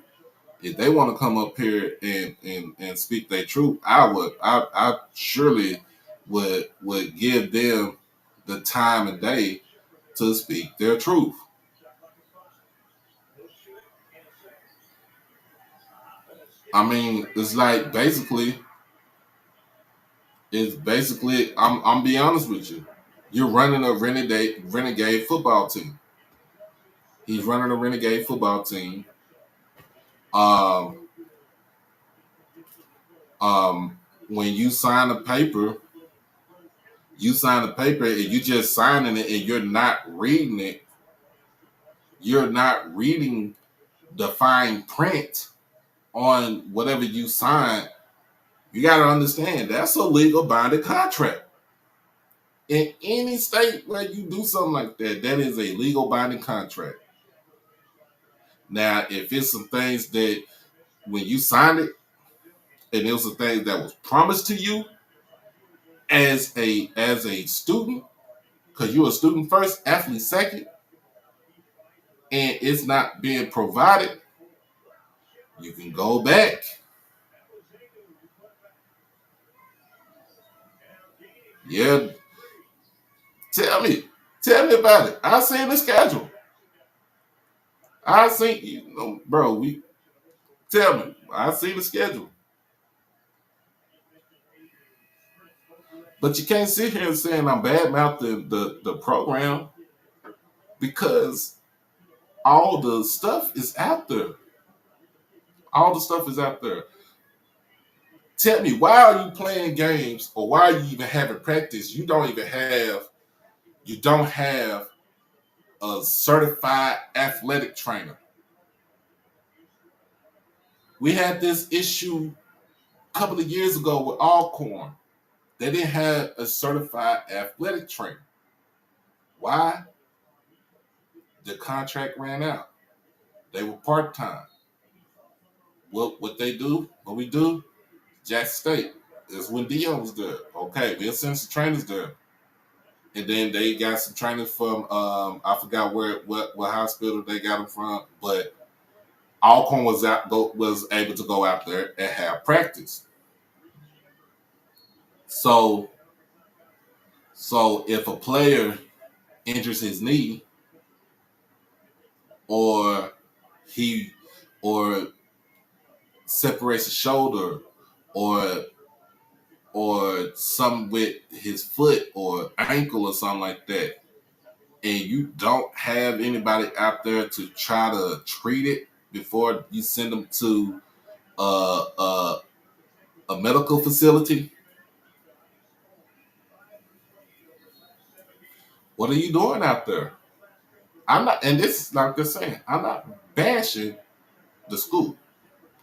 If they want to come up here and speak their truth, I surely would give them the time of day to speak their truth. I mean, it's basically I'm be honest with you. You're running a renegade football team. He's running a renegade football team. Um, when you sign a paper, and you just signing it and you're not reading it. You're not reading the fine print on whatever you sign. You got to understand that's a legal binding contract. In any state where you do something like that, that is a legal binding contract. Now, if it's some things that when you signed it, and it was some things that was promised to you as a student, because you're a student first, athlete second, and it's not being provided, you can go back. Yeah, tell me about it. I seen the schedule. I seen bro. We tell me. I see the schedule. But you can't sit here and saying I'm bad mouthing the program, because all the stuff is out there. All the stuff is out there. Tell me, why are you playing games, or why are you even having practice? You don't have a certified athletic trainer. We had this issue a couple of years ago with Alcorn. They didn't have a certified athletic trainer. Why? The contract ran out. They were part-time. What we do, Jackson State. Is when Dion was there. Okay, we'll send some trainers there. And then they got some trainers from I forgot what hospital they got them from, but Alcorn was able to go out there and have practice. So if a player injures his knee, or he or separates his shoulder, or something with his foot or ankle or something like that, and you don't have anybody out there to try to treat it before you send them to a medical facility, what are you doing out there? I'm not, and this is like they're saying, I'm not bashing the school,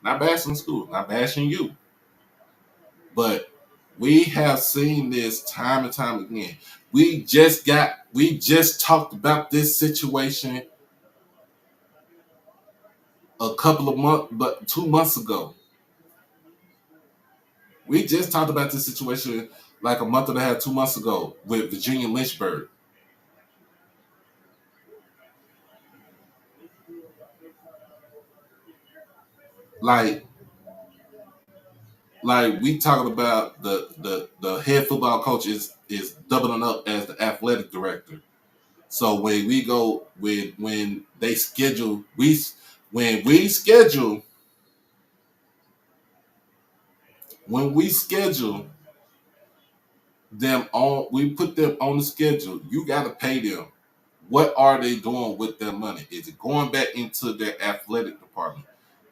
not bashing the school, not bashing you, but we have seen this time and time again. We just talked about this situation a couple of months, but 2 months ago. We just talked about this situation like a month and a half, 2 months ago with Virginia Lynchburg. Like, we talking about the head football coach is doubling up as the athletic director. So when we go when they schedule when we schedule when we schedule them on we put them on the schedule, you got to pay them. What are they doing with their money? Is it going back into their athletic department,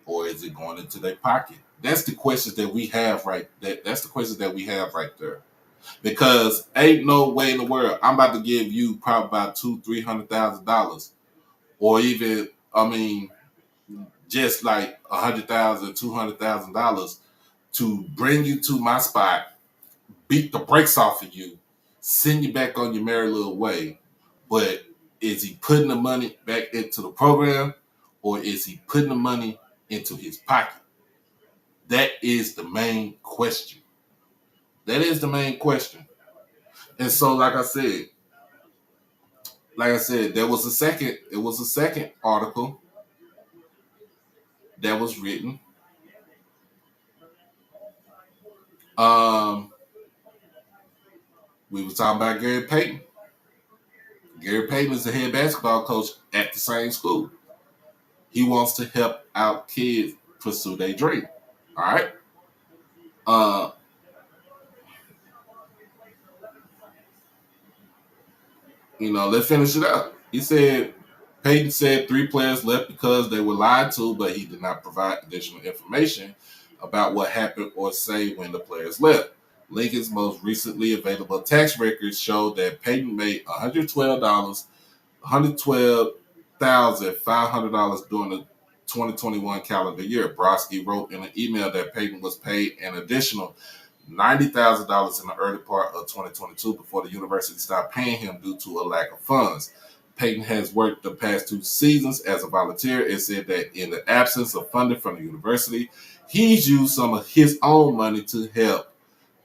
or is it going into their pocket? That's the questions that we have that's the questions that we have right there. Because ain't no way in the world I'm about to give you probably about $200,000-300,000, or even, I mean, just like $100,000, $200,000 to bring you to my spot, beat the brakes off of you, send you back on your merry little way. But is he putting the money back into the program, or is he putting the money into his pocket? That is the main question. That is the main question. And so, there was a second article that was written. We were talking about Gary Payton. Gary Payton is the head basketball coach at the same school. He wants to help out kids pursue their dream. All right. Uh, let's finish it out. Payton said 3 players left because they were lied to, but he did not provide additional information about what happened or say when the players left. Lincoln's most recently available tax records show that Payton made $112,500 during the 2021 calendar year. Brodsky wrote in an email that Payton was paid an additional $90,000 in the early part of 2022 before the university stopped paying him due to a lack of funds. Payton has worked the past 2 seasons as a volunteer and said that in the absence of funding from the university, he's used some of his own money to help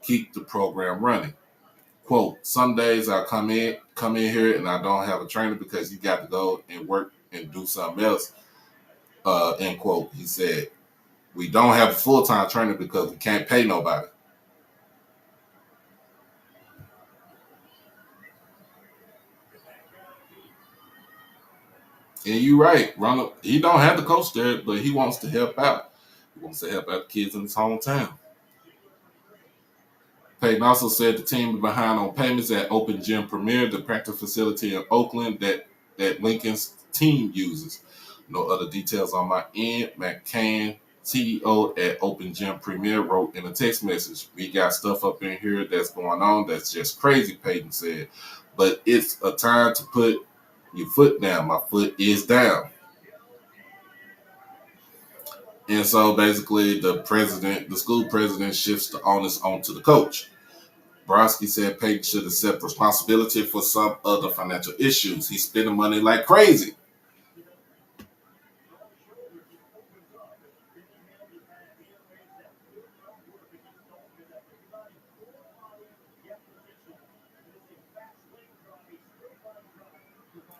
keep the program running. Quote, some days I come in here and I don't have a trainer because you got to go and work and do something else. End quote. He said, we don't have a full-time trainer because we can't pay nobody. And you're right, Ronald. He don't have the coach there, but he wants to help out. He wants to help out the kids in his hometown. Payton also said the team is behind on payments at Open Gym Premier, the practice facility in Oakland that Lincoln's team uses. No other details on my end. McCann, CEO at Open Gym Premier, wrote in a text message, we got stuff up in here that's going on that's just crazy, Payton said. But it's a time to put your foot down. My foot is down. And so basically the school president shifts the onus onto the coach. Brodsky said Payton should accept responsibility for some of the financial issues. He's spending money like crazy.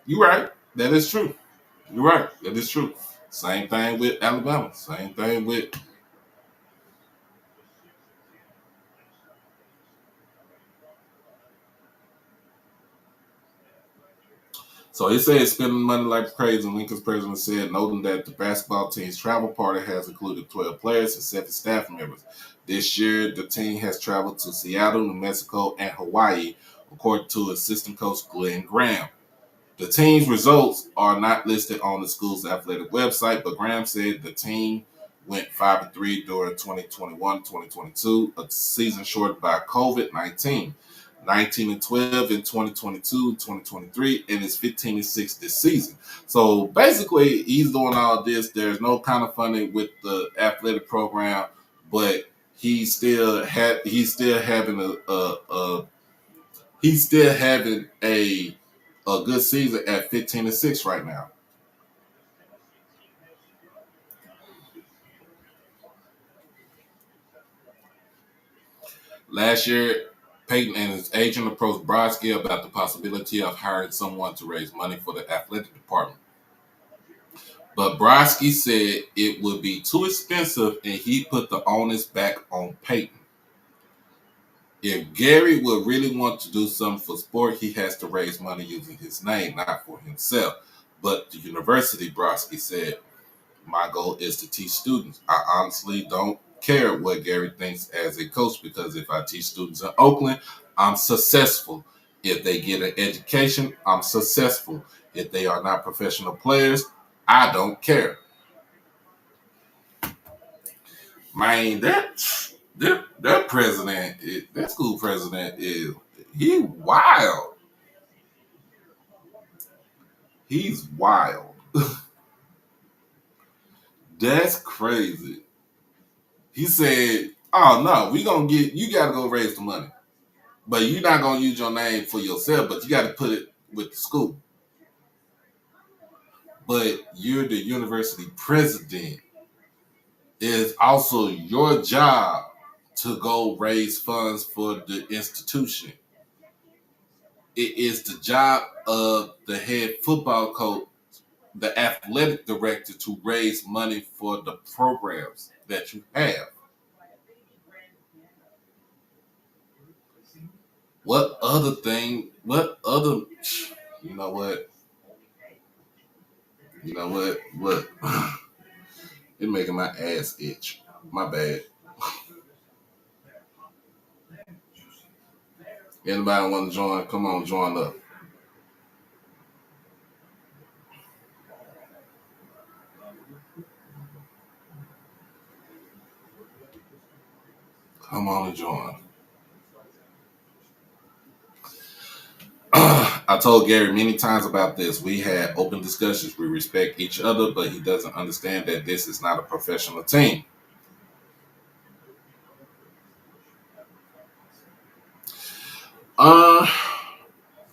You're right. That is true. You're right. That is true. Same thing with Alabama. Same thing with. So he said spending money like crazy. And Lincoln's president said, noting that the basketball team's travel party has included 12 players and 7 staff members. This year, the team has traveled to Seattle, New Mexico, and Hawaii, according to assistant coach Glenn Graham. The team's results are not listed on the school's athletic website, but Graham said the team went 5-3 during 2021-2022, a season shortened by COVID-19. 19-12 in 2022-2023, and it's 15-6 this season. So basically, he's doing all this. There's no kind of funding with the athletic program, but he's still having a good season at 15-6 right now. Last year, Peyton and his agent approached Brodsky about the possibility of hiring someone to raise money for the athletic department. But Brodsky said it would be too expensive and he put the onus back on Peyton. If Gary would really want to do something for sport, he has to raise money using his name, not for himself. But the university, Brodsky said, my goal is to teach students. I honestly don't care what Gary thinks as a coach because if I teach students in Oakland, I'm successful. If they get an education, I'm successful. If they are not professional players, I don't care. Man, that president, that school president he wild. He's wild. That's crazy. He said, "Oh no, you got to go raise the money, but you're not gonna use your name for yourself, but you got to put it with the school. But you're the university president. It's also your job to go raise funds for the institution. It is the job of the head football coach, the athletic director, to raise money for the programs that you have. What other thing? What other? You know what? You know what? What? It's making my ass itch. My bad. Anybody want to join? Come on, join up. Come on and join. I told Gary many times about this. We had open discussions. We respect each other, but he doesn't understand that this is not a professional team. Uh,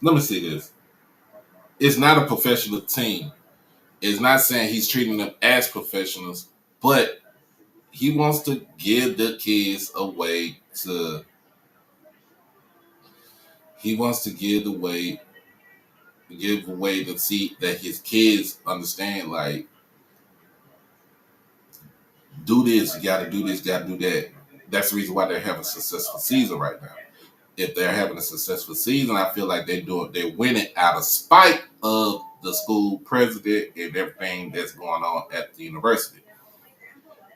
Let me see this. It's not a professional team. It's not saying he's treating them as professionals, but he wants to give the kids a way to. He wants to give away to see that his kids understand. Like, do this, you got to do this, you got to do that. That's the reason why they're having a successful season right now. If they're having a successful season, I feel like they're winning out of spite of the school president and everything that's going on at the university.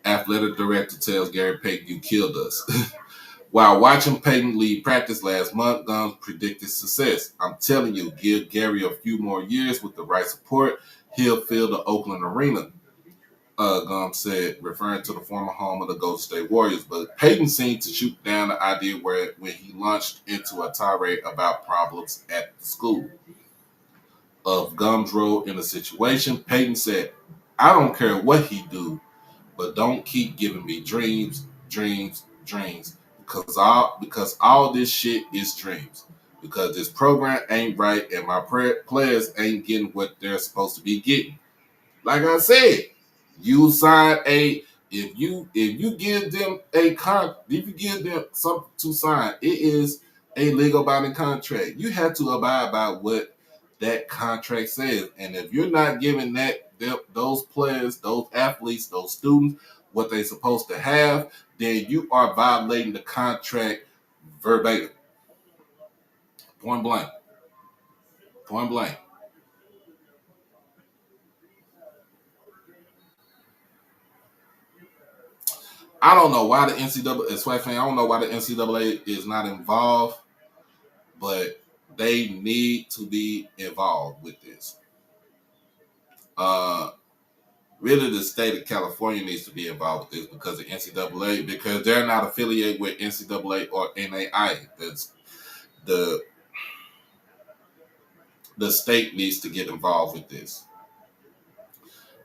Athletic director tells Gary Payton, "You killed us." While watching Payton lead practice last month, Gums predicted success. I'm telling you, give Gary a few more years with the right support, he'll fill the Oakland arena. Gums said, referring to the former home of the Golden State Warriors. But Payton seemed to shoot down the idea when he launched into a tirade about problems at the school. Of Gums' role in the situation, Payton said, I don't care what he do, but don't keep giving me dreams, dreams, dreams. Because all this shit is dreams. Because this program ain't right and my players ain't getting what they're supposed to be getting. Like I said, you sign if you give them if you give them something to sign, it is a legal binding contract. You have to abide by what that contract says. And if you're not giving those players, those athletes, those students what they're supposed to have, then you are violating the contract verbatim. Point blank. Point blank. I don't know why the NCAA, as Swag fan, I don't know why the NCAA is not involved, but they need to be involved with this. Uh, Really, the state of California needs to be involved with this because the NCAA, because they're not affiliated with NCAA or NAI. That's the the state needs to get involved with this.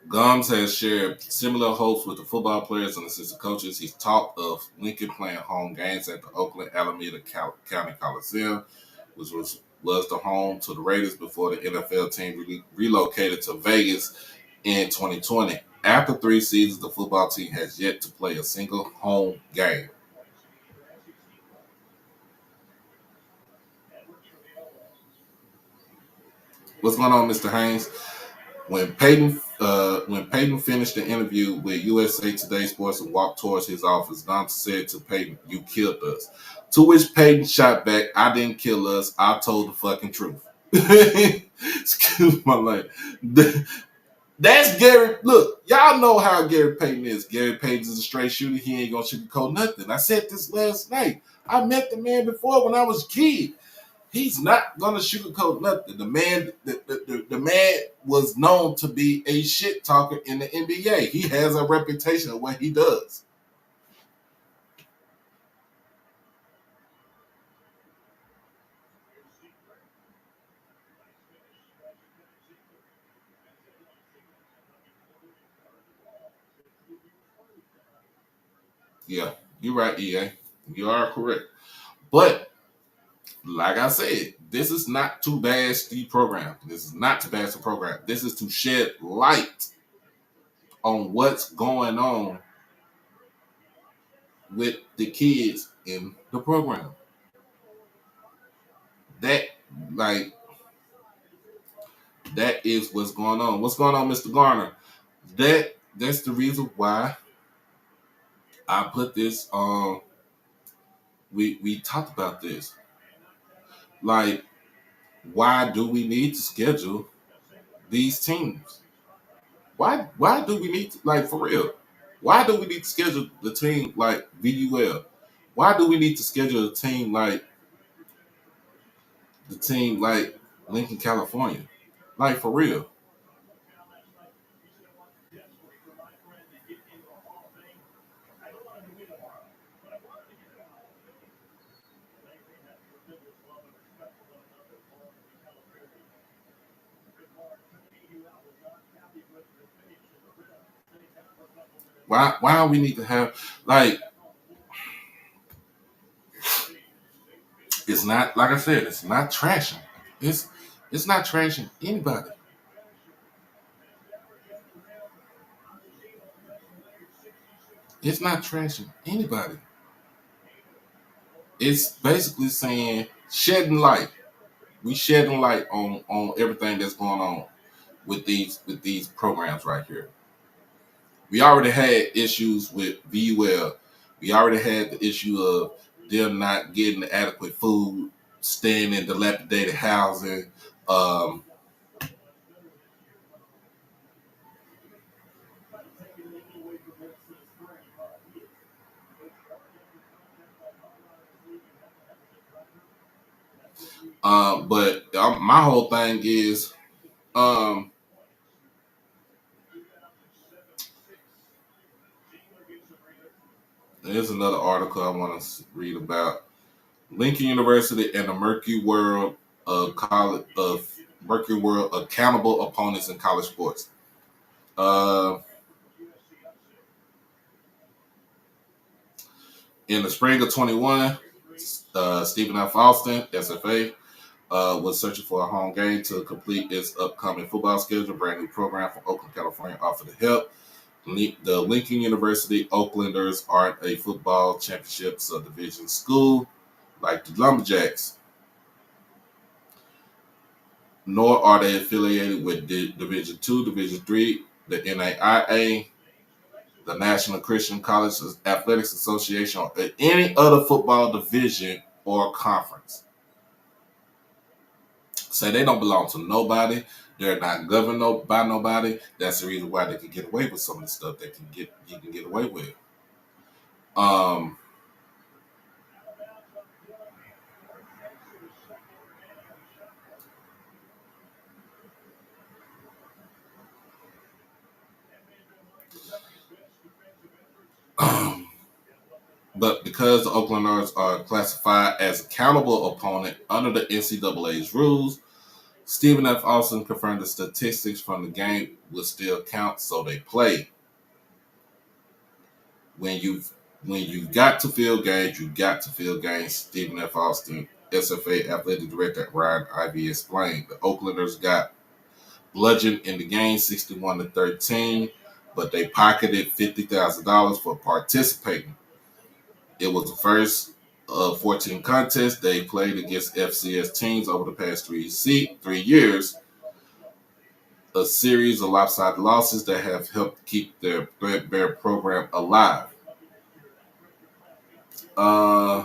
Gums has shared similar hopes with the football players and assistant coaches. He's talked of Lincoln playing home games at the Oakland Alameda County Coliseum, which was the home to the Raiders before the NFL team relocated to Vegas in 2020. After 3 seasons, the football team has yet to play a single home game. What's going on, Mr. Haynes? When Peyton finished the interview with USA Today Sports and walked towards his office, Don said to Peyton, "You killed us." To which Peyton shot back, "I didn't kill us. I told the fucking truth." Excuse my language. That's Gary. Look, y'all know how Gary Payton is. Gary Payton is a straight shooter. He ain't gonna sugarcoat nothing. I said this last night. I met the man before when I was a kid. He's not gonna sugarcoat nothing. The man was known to be a shit talker in the NBA. He has a reputation of what he does. Yeah, you're right, EA. You are correct. But like I said, this is not to bash the program. This is not to bash the program. This is to shed light on what's going on with the kids in the program. That like that is what's going on. What's going on, Mr. Garner? That's the reason why I put this on. We talked about this. Like, why do we need to schedule these teams? Why do we need to, like, for real? Why do we need to schedule the team like VUL? Why do we need to schedule the team like Lincoln, California? Like, for real. Why we need to have like it's not like I said, it's not trashing. It's it's not trashing anybody. It's not trashing anybody. It's basically saying shedding light. We shedding light on everything that's going on with these programs right here. We already had issues with VUL. We already had the issue of them not getting adequate food, staying in dilapidated housing. Um, but my whole thing is um, there's another article I want to read about Lincoln University and the Mercury World of college of Mercury World accountable opponents in college sports. Uh, in the spring of 21, Stephen F. Austin, SFA, was searching for a home game to complete its upcoming football schedule. Brand new program from Oakland, California offered the help. The Lincoln University Oaklanders aren't a football championship subdivision school like the Lumberjacks, nor are they affiliated with Division Two, Division Three, the NAIA, the National Christian College Athletics Association, or any other football division or conference. Say they don't belong to nobody. They're not governed by nobody. That's the reason why they can get away with some of the stuff that you can get away with. Um, but because the Oaklanders are classified as accountable opponent under the NCAA's rules, Stephen F. Austin confirmed the statistics from the game will still count, so they play. When you've got to field games, you got to field games. Stephen F. Austin, SFA athletic director Ryan Ivy explained. The Oaklanders got bludgeoned in the game 61-13, but they pocketed $50,000 for participating. It was the first of 14 contests they played against FCS teams over the past 3 years. a series of lopsided losses that have helped keep their threadbare program alive. Uh,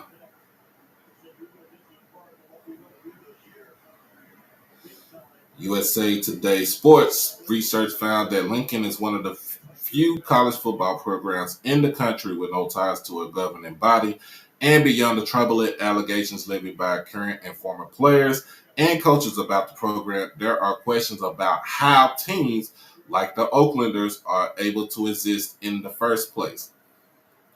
USA Today Sports research found that Lincoln is one of the few college football programs in the country with no ties to a governing body, and beyond the troubling allegations levied by current and former players and coaches about the program, there are questions about how teams like the Oaklanders are able to exist in the first place.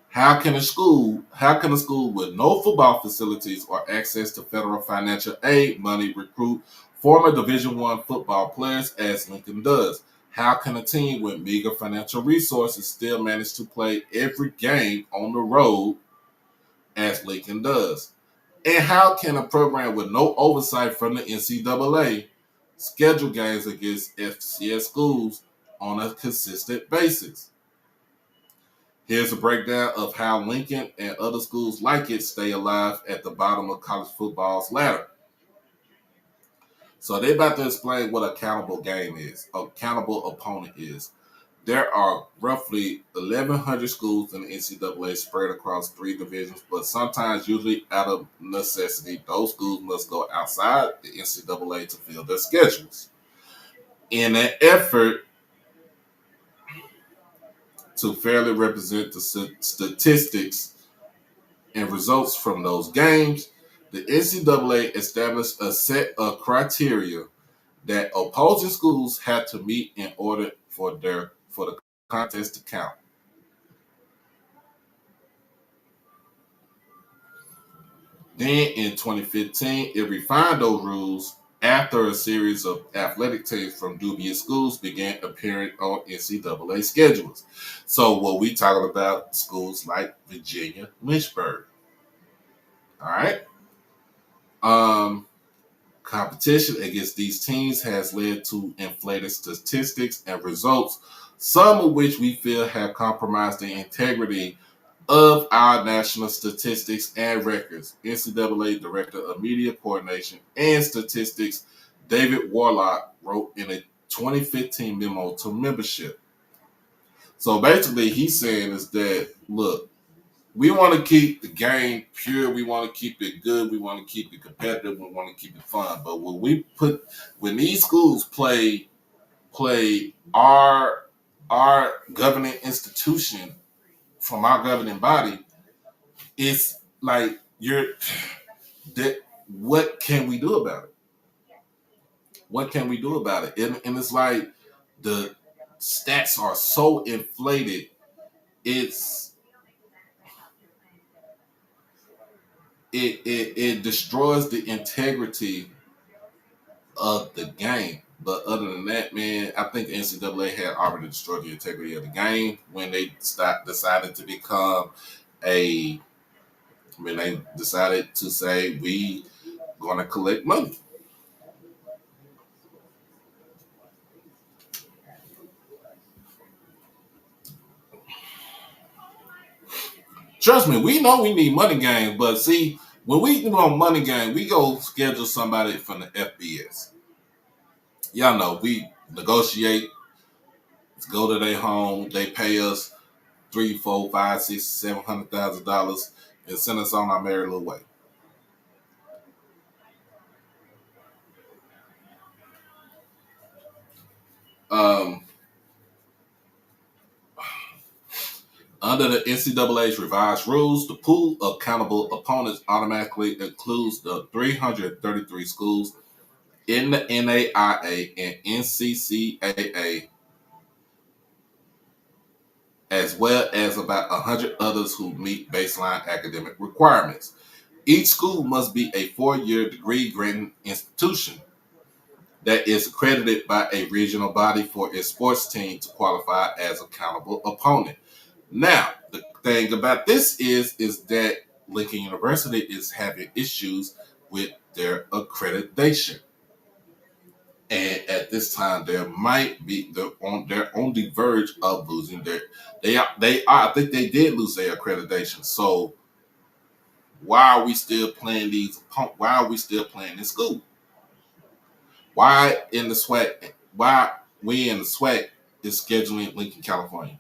How can a school with no football facilities or access to federal financial aid money recruit former Division One football players as Lincoln does? How can a team with meager financial resources still manage to play every game on the road as Lincoln does? And how can a program with no oversight from the NCAA schedule games against FCS schools on a consistent basis? Here's a breakdown of how Lincoln and other schools like it stay alive at the bottom of college football's ladder. So they're about to explain what accountable opponent is. There are roughly 1,100 schools in the NCAA spread across 3 divisions, but sometimes, usually out of necessity, those schools must go outside the NCAA to fill their schedules. In an effort to fairly represent the statistics and results from those games, the NCAA established a set of criteria that opposing schools had to meet in order for the contest to count. Then in 2015, it refined those rules after a series of athletic teams from dubious schools began appearing on NCAA schedules. So what we talking about, schools like Virginia, Lynchburg. All right. Um, Competition against these teams has led to inflated statistics and results, some of which we feel have compromised the integrity of our national statistics and records. NCAA Director of Media Coordination and Statistics David Warlock wrote in a 2015 memo to membership. So basically, he's saying is that, look, we want to keep the game pure. We want to keep it good. We want to keep it competitive. We want to keep it fun. But when these schools play our governing institution from our governing body, it's like what can we do about it? What can we do about it? And it's like the stats are so inflated. It's it destroys the integrity of the game. But other than that, man, I think the NCAA had already destroyed the integrity of the game when they decided to become a when they decided to say we gonna collect money. Trust me, we know we need money games, but see, when we do on money game, we go schedule somebody from the FBS. Y'all know we negotiate, go to their home, they pay us 3, 4, 5, 6, $700,000 and send us on our merry little way. Um, Under the NCAA's revised rules, the pool of countable opponents automatically includes the 333 schools in the NAIA and NCCAA, as well as about 100 others who meet baseline academic requirements. Each school must be a 4-year degree granting institution that is accredited by a regional body for its sports team to qualify as a countable opponent. Now, the thing about this is that Lincoln University is having issues with their accreditation. And at this time, they're on the verge of losing I think they did lose their accreditation. So why are we still playing why are we still playing in school? Why in the sweat? Why we in the SWAC is scheduling Lincoln, California?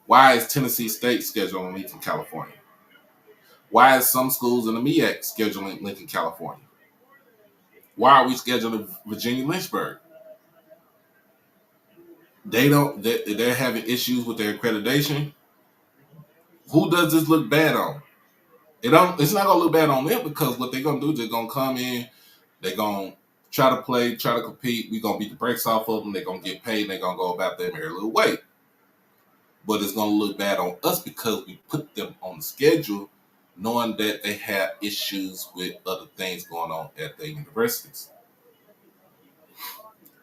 Why is Tennessee State scheduling Lincoln, California? Why is some schools in the MEAC scheduling Lincoln, California? Why are we scheduling Virginia Lynchburg? They're having issues with their accreditation. Who does this look bad on? It's not gonna look bad on them because what they're gonna do is they're gonna come in, they're gonna try to play, try to compete. We're gonna beat the brakes off of them. They're gonna get paid. And they're gonna go about their merry little way. But it's gonna look bad on us because we put them on the schedule, knowing that they have issues with other things going on at their universities.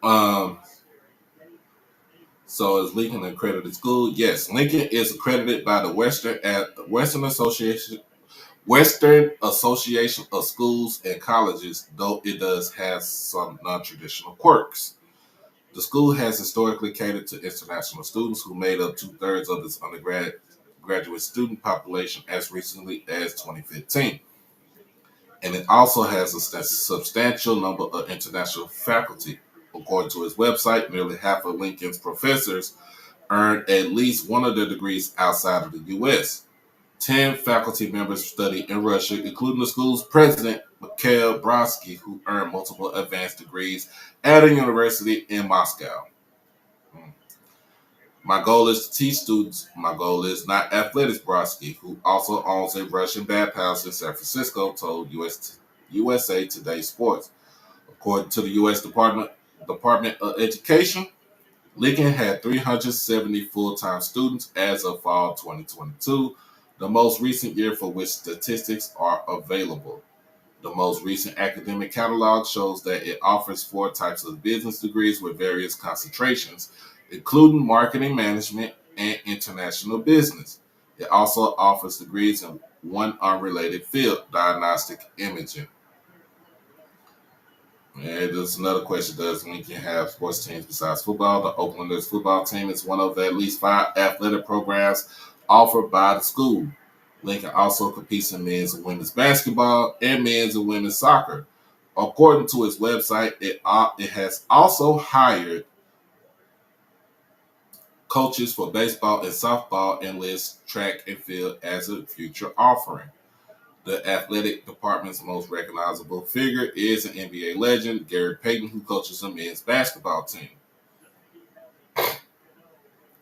Um, so is Lincoln an accredited school? Yes, Lincoln is accredited by the Western Association of Schools and Colleges, though it does have some non-traditional quirks. The school has historically catered to international students who made up 2/3 of its undergraduate student population as recently as 2015. And it also has a substantial number of international faculty. According to its website, nearly half of Lincoln's professors earned at least one of their degrees outside of the U.S. 10 faculty members study in Russia, including the school's president, Mikhail Brodsky, who earned multiple advanced degrees at a university in Moscow. My goal is to teach students. My goal is not athletics, Brodsky, who also owns a Russian bathhouse in San Francisco, told USA Today Sports. According to the U.S. Department of Education, Lincoln had 370 full-time students as of fall 2022, the most recent year for which statistics are available. The most recent academic catalog shows that it offers 4 types of business degrees with various concentrations, including marketing management and international business. It also offers degrees in one unrelated field, diagnostic imaging. And there's another question. Does Lincoln have sports teams besides football? The Oaklanders football team is one of at least 5 athletic programs offered by the school. Lincoln also competes in men's and women's basketball and men's and women's soccer. According to its website, it has also hired coaches for baseball and softball and lists track and field as a future offering. The athletic department's most recognizable figure is an NBA legend, Gary Payton, who coaches a men's basketball team.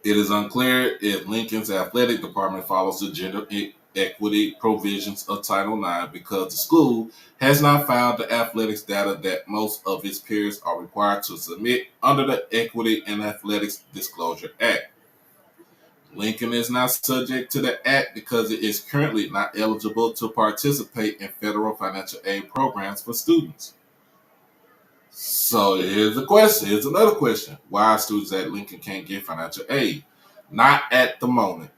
It is unclear if Lincoln's athletic department follows the gender equity provisions of Title IX because the school has not filed the athletics data that most of its peers are required to submit under the Equity in Athletics Disclosure Act. Lincoln is not subject to the act because it is currently not eligible to participate in federal financial aid programs for students. So here's a question. Here's another question. Why students at Lincoln can't get financial aid? Not at the moment.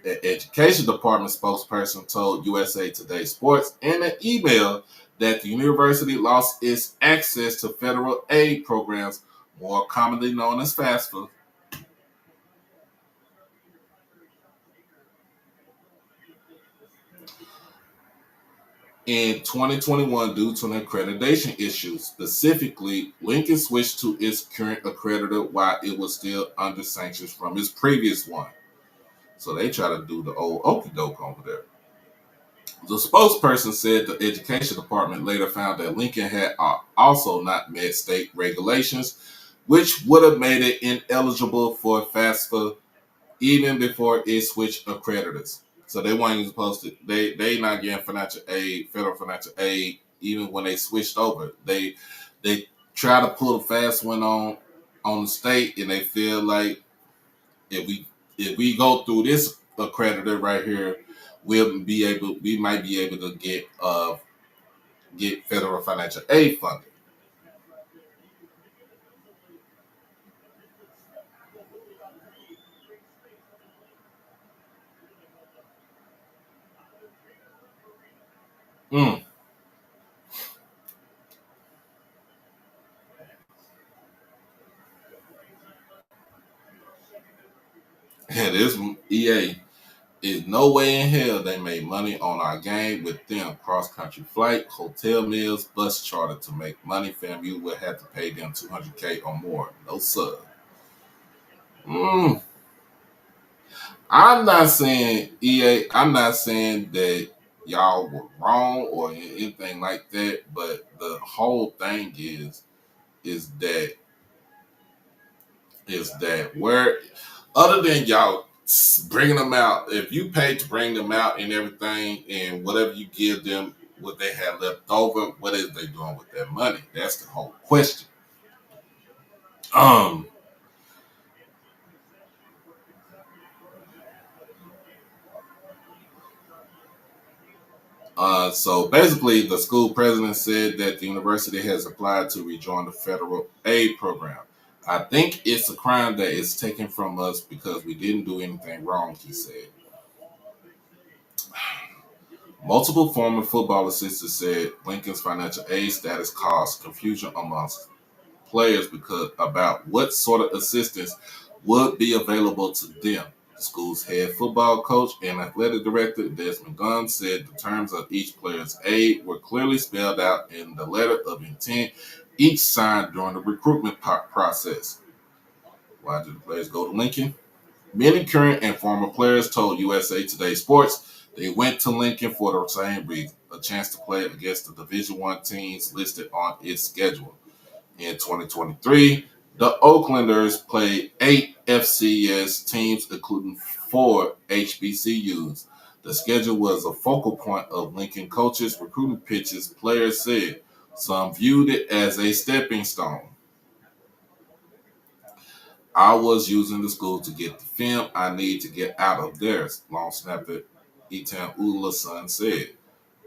The education department spokesperson told USA Today Sports in an email that the university lost its access to federal aid programs, more commonly known as FAFSA, in 2021 due to an accreditation issue. Specifically, Lincoln switched to its current accreditor while it was still under sanctions from its previous one. So they try to do the old okie doke over there. The spokesperson said the education department later found that Lincoln had also not met state regulations, which would have made it ineligible for FAFSA even before it switched accreditors. So they weren't even supposed to. They not getting financial aid, federal financial aid, even when they switched over. They try to pull a fast one on the state, and they feel like if we go through this accreditor right here, we might be able to get federal financial aid funding. Mm. And this EA is no way in hell they made money on our game with them. Cross-country flight, hotel meals, bus charter to make money. FAMU will have to pay them $200K or more. No sir. Mm, I'm not saying EA. I'm not saying that y'all were wrong or anything like that. But the whole thing is that where other than y'all bringing them out, if you pay to bring them out and everything, and whatever you give them, what they have left over, what is they doing with that money? That's the whole question. Um. So basically, the school president said that the university has applied to rejoin the federal aid program. I think it's a crime that is taken from us because we didn't do anything wrong, he said. Multiple former football assistants said Lincoln's financial aid status caused confusion amongst players because about what sort of assistance would be available to them. The school's head football coach and athletic director, Desmond Gunn, said the terms of each player's aid were clearly spelled out in the letter of intent each signed during the recruitment process. Why did the players go to Lincoln? Many current and former players told USA Today Sports they went to Lincoln for the same reason, a chance to play against the Division One teams listed on its schedule. In 2023, the Oaklanders played 8 FCS teams, including 4 HBCUs. The schedule was a focal point of Lincoln coaches' recruiting pitches, players said. Some viewed it as a stepping stone. I was using the school to get the film I need to get out of there, long snapper Etan Ulason said.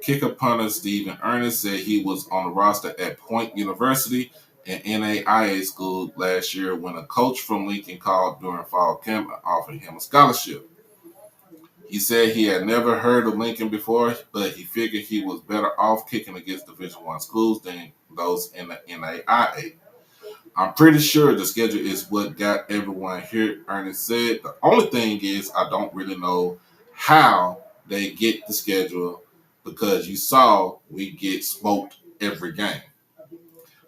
Kicker punter Stephen Ernest said he was on the roster at Point University, an NAIA school, last year when a coach from Lincoln called during fall camp and offered him a scholarship. He said he had never heard of Lincoln before, but he figured he was better off kicking against Division One schools than those in the NAIA. I'm pretty sure the schedule is what got everyone here, Ernest said. The only thing is I don't really know how they get the schedule because you saw we get smoked every game.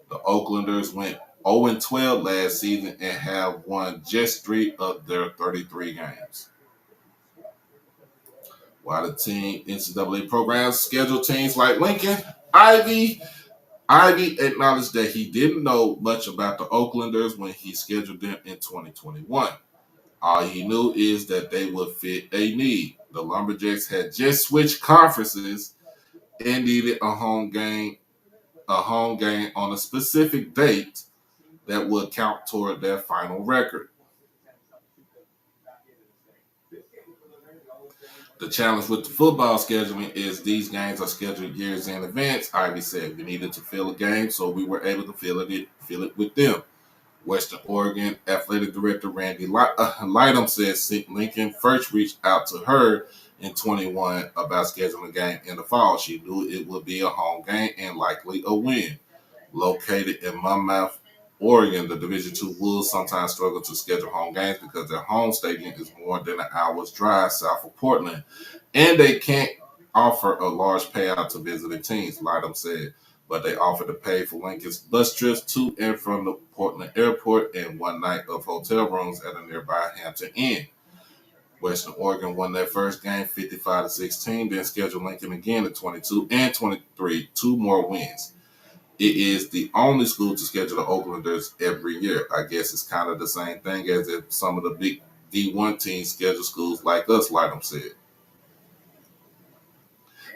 The Oaklanders went 0-12 last season and have won just 3 of their 33 games. While the team NCAA programs schedule teams like Lincoln, Ivy acknowledged that he didn't know much about the Oaklanders when he scheduled them in 2021. All he knew is that they would fit a need. The Lumberjacks had just switched conferences and needed a home game on a specific date that would count toward their final record. The challenge with the football scheduling is these games are scheduled years in advance. Ivy said we needed to fill a game, so we were able to fill it with them. Western Oregon Athletic Director Randy Lightham said Lincoln first reached out to her in 21 about scheduling a game in the fall. She knew it would be a home game and likely a win. Located in Monmouth, Oregon, the Division II Wolves sometimes struggle to schedule home games because their home stadium is more than an hour's drive south of Portland, and they can't offer a large payout to visiting teams, Lightham said. But they offer to pay for Lincoln's bus trips to and from the Portland airport and one night of hotel rooms at a nearby Hampton Inn. Western Oregon won their first game 55-16, then scheduled Lincoln again at 22 and 23, 2 more wins. It is the only school to schedule the Oaklanders every year. I guess it's kind of the same thing as if some of the big D1 teams schedule schools like us, Lightham said.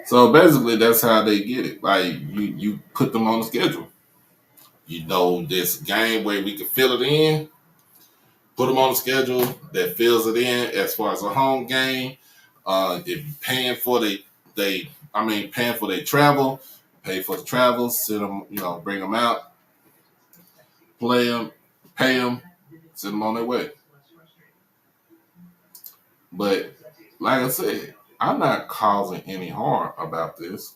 So basically, that's how they get it. Like you put them on the schedule. You know this game where we can fill it in. Put them on the schedule that fills it in as far as a home game. If you're paying for paying for their travel, pay for the travel, sit them, bring them out, play them, pay them, send them on their way. But like I said, I'm not causing any harm about this.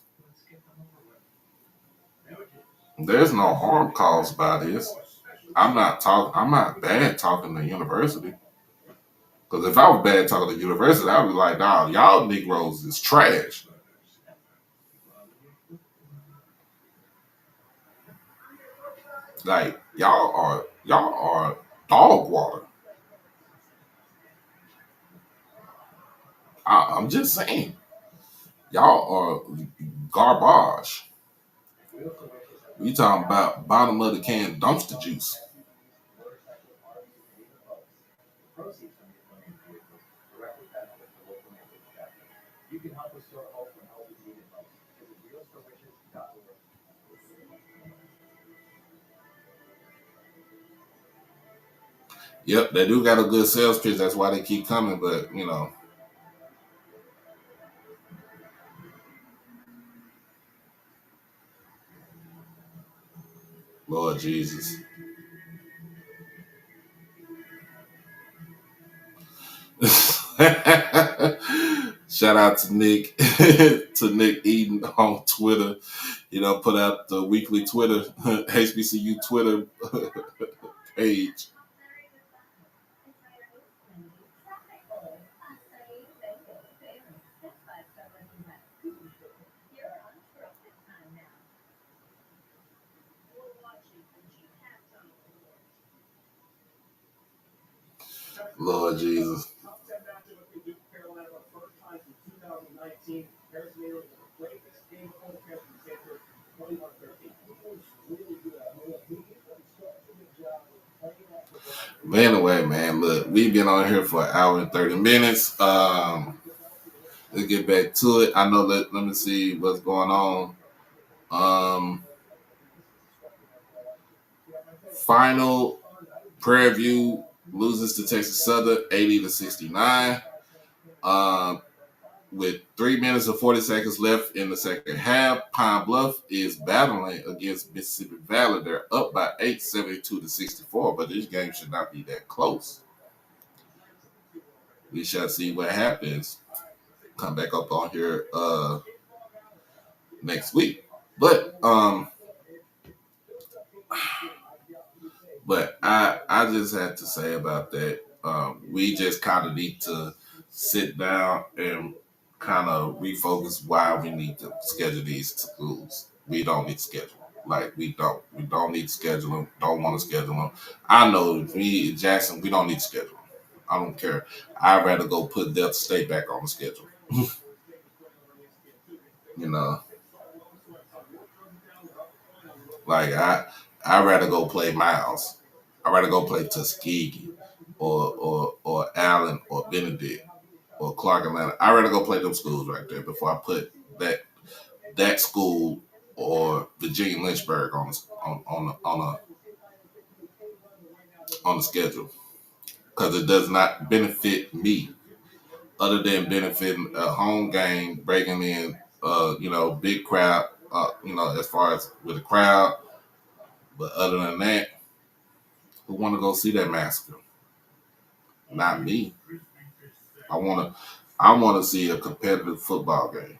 There's no harm caused by this. I'm not bad talking to university. Because if I was bad talking to university, I'd be like, nah, y'all Negroes is trash. Like y'all are dog water. I'm just saying, y'all are garbage. We talking about bottom of the can dumpster juice. Yep, they do got a good sales pitch. That's why they keep coming. But Lord Jesus. Shout out to Nick, to Nick Eden on Twitter. Put out the weekly Twitter, HBCU Twitter page. Lord Jesus. But anyway, man, look, we've been on here for an hour and 30 minutes. Let's get back to it. I know let me see what's going on. Final Prairie View loses to Texas Southern 80-69. With 3 minutes and 40 seconds left in the second half, Pine Bluff is battling against Mississippi Valley. They're up by 8, 72-64, but this game should not be that close. We shall see what happens. Come back up on here next week. But I just had to say about that. We just kind of need to sit down and kind of refocus why we need to schedule these schools. We don't need to schedule them. Like we don't need to schedule them. Don't want to schedule them. I know me and Jackson, we don't need to schedule them. I don't care. I'd rather go put Delta State back on the schedule. Like I'd rather go play Miles. I'd rather go play Tuskegee or Allen or Benedict or Clark Atlanta. I'd rather go play them schools right there before I put that school or Virginia Lynchburg on the schedule, because it does not benefit me other than benefiting a home game, breaking in big crowd, as far as with the crowd. But other than that, who want to go see that massacre? Not me. I want to see a competitive football game.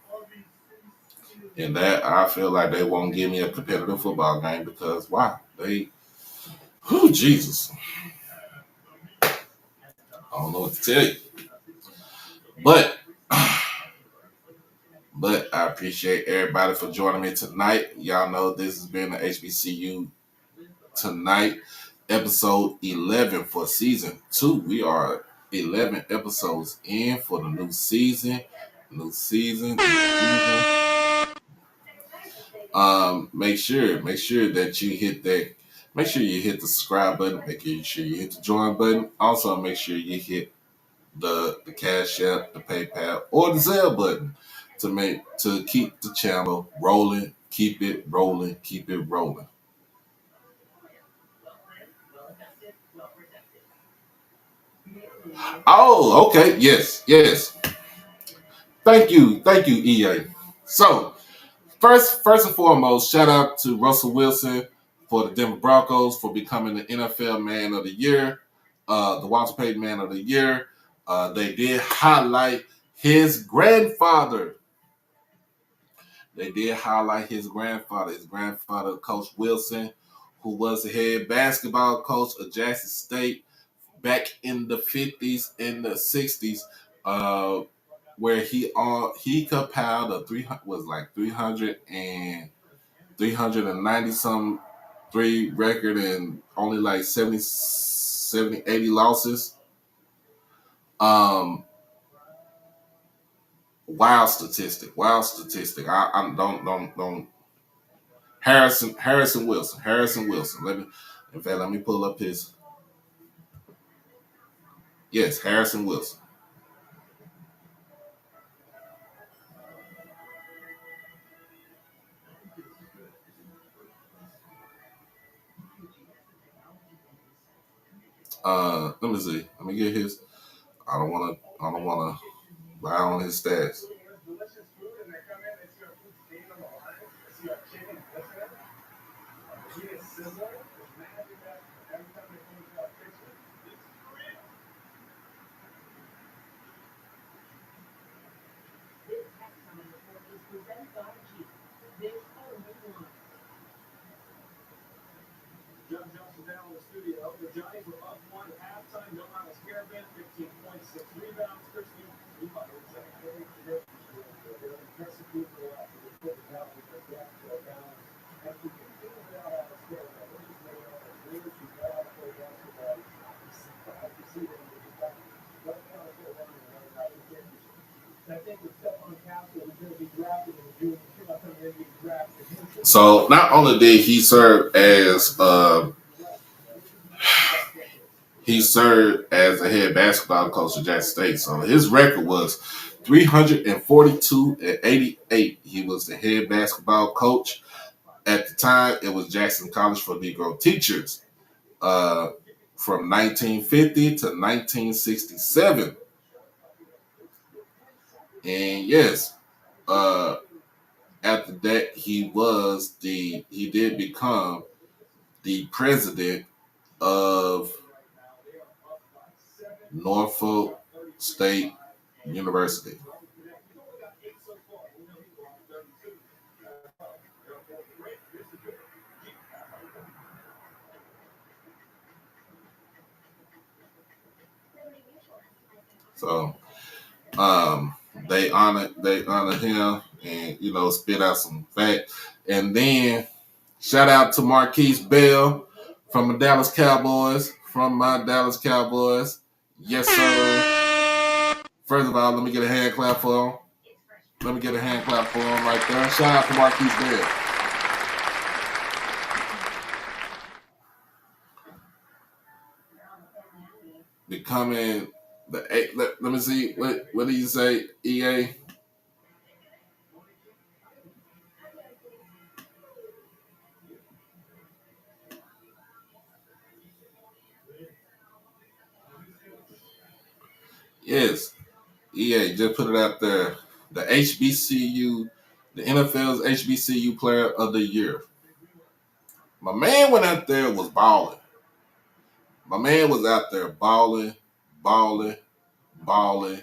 And that I feel like they won't give me a competitive football game because why? Jesus. I don't know what to tell you. But I appreciate everybody for joining me tonight. Y'all know this has been the HBCU Tonight, episode 11 for season 2. We are 11 episodes in for the new season. Make sure that you hit that. Make sure you hit the subscribe button. Make sure you hit the join button. Also, make sure you hit the Cash App, the PayPal, or the Zelle button to keep the channel rolling. Keep it rolling. Keep it rolling. Oh, okay. Yes. Thank you, EA. So, first and foremost, shout out to Russell Wilson for the Denver Broncos for becoming the NFL Man of the Year, the Walter Payton Man of the Year. They did highlight his grandfather. His grandfather, Coach Wilson, who was the head basketball coach of Jackson State back in the 50s and the 60s, where he compiled a 390 some 3 record and only like 70, 80 losses. Wild statistic. I don't. Harrison Wilson. Let me pull up his. Yes, Harrison Wilson. Let me see. Let me get his. I don't wanna lie on his stats. So not only did he served as a head basketball coach at Jackson State. So his record was 342-88. He was the head basketball coach. At the time, it was Jackson College for Negro Teachers from 1950 to 1967. And yes, after that, he did become the president of Norfolk State University. So they honor him and spit out some facts. And then shout out to Marquise Bell from the Dallas Cowboys, from my Dallas Cowboys. Yes, sir. First of all, let me get a hand clap for him. Right there. Shout out to Marquise Bell. Becoming the eight. Let me see. What do you say, EA? Yes, EA. Just put it out there. The HBCU, the NFL's HBCU Player of the Year. My man went out there was balling. My man was out there balling, balling, balling,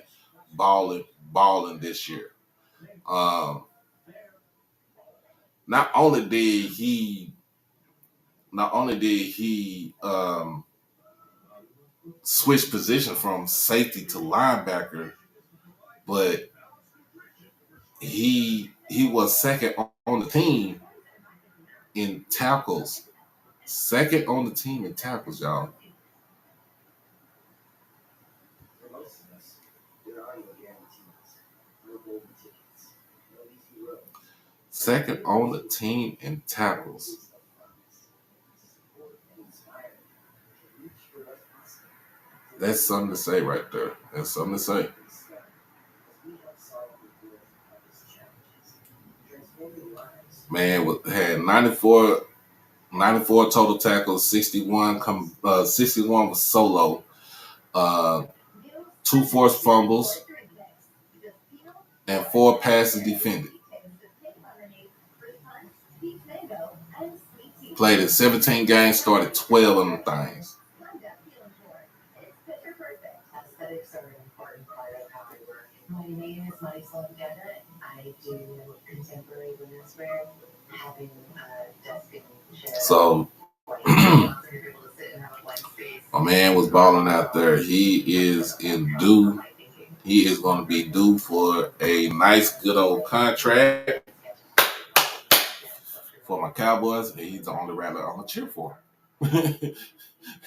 balling this year. Um, not only did he switch position from safety to linebacker, but he was second on the team in tackles. Second on the team in tackles, y'all. Second on the team in tackles. That's something to say right there. That's something to say. Man had 94 total tackles, 61 was solo, uh, 2 forced fumbles, and 4 passes defended. Played in 17 games, started 12 of them things. So my man was balling out there. He is due. He is going to be due for a nice, good old contract for my Cowboys. And he's the only rattler I'm going to cheer for.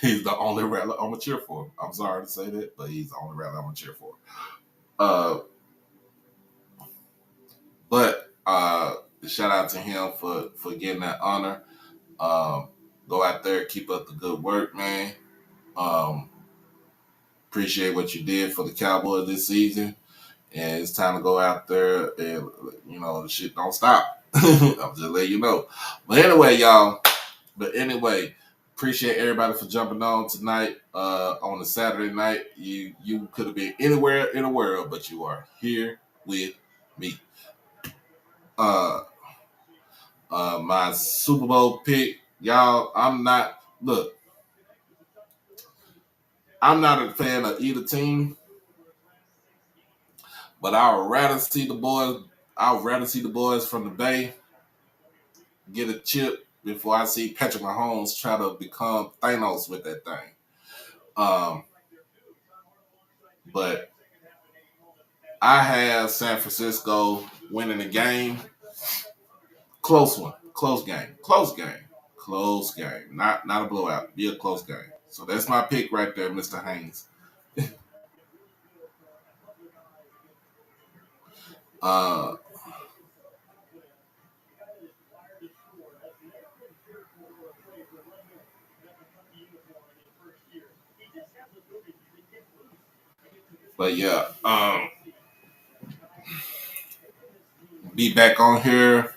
He's the only rattler I'm going to cheer for. I'm sorry to say that, but he's the only rattler I'm going to cheer for. shout out to him for getting that honor. Go out there, keep up the good work, man. Um, appreciate what you did for the Cowboys this season. And it's time to go out there and, the shit don't stop. I'm just letting you know. But anyway, y'all. Appreciate everybody for jumping on tonight on a Saturday night. You could have been anywhere in the world, but you are here with me. My Super Bowl pick, y'all. I'm not a fan of either team, but I would rather see the boys. I'd rather see the boys from the Bay get a chip before I see Patrick Mahomes try to become Thanos with that thing. But I have San Francisco winning the game. Close one. Close game. Not a blowout. Be a close game. So that's my pick right there, Mr. Haynes. But yeah, be back on here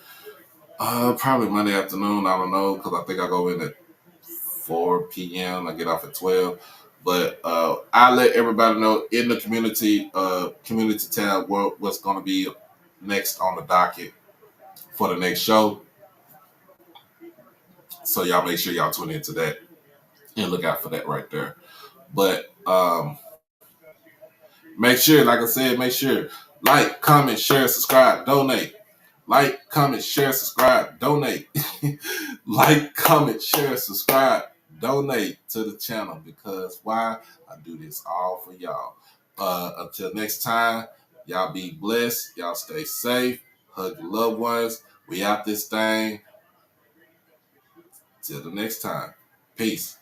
probably Monday afternoon. I don't know because I think I go in at 4 p.m. I get off at 12. But I let everybody know in the community tab what's going to be next on the docket for the next show. So y'all make sure y'all tune into that and look out for that right there. But make sure, like I said, like, comment, share, subscribe, donate. Like, comment, share, subscribe, donate. Like, comment, share, subscribe, donate to the channel because why? I do this all for y'all. Until next time, y'all be blessed. Y'all stay safe. Hug your loved ones. We out this thing. Till the next time. Peace.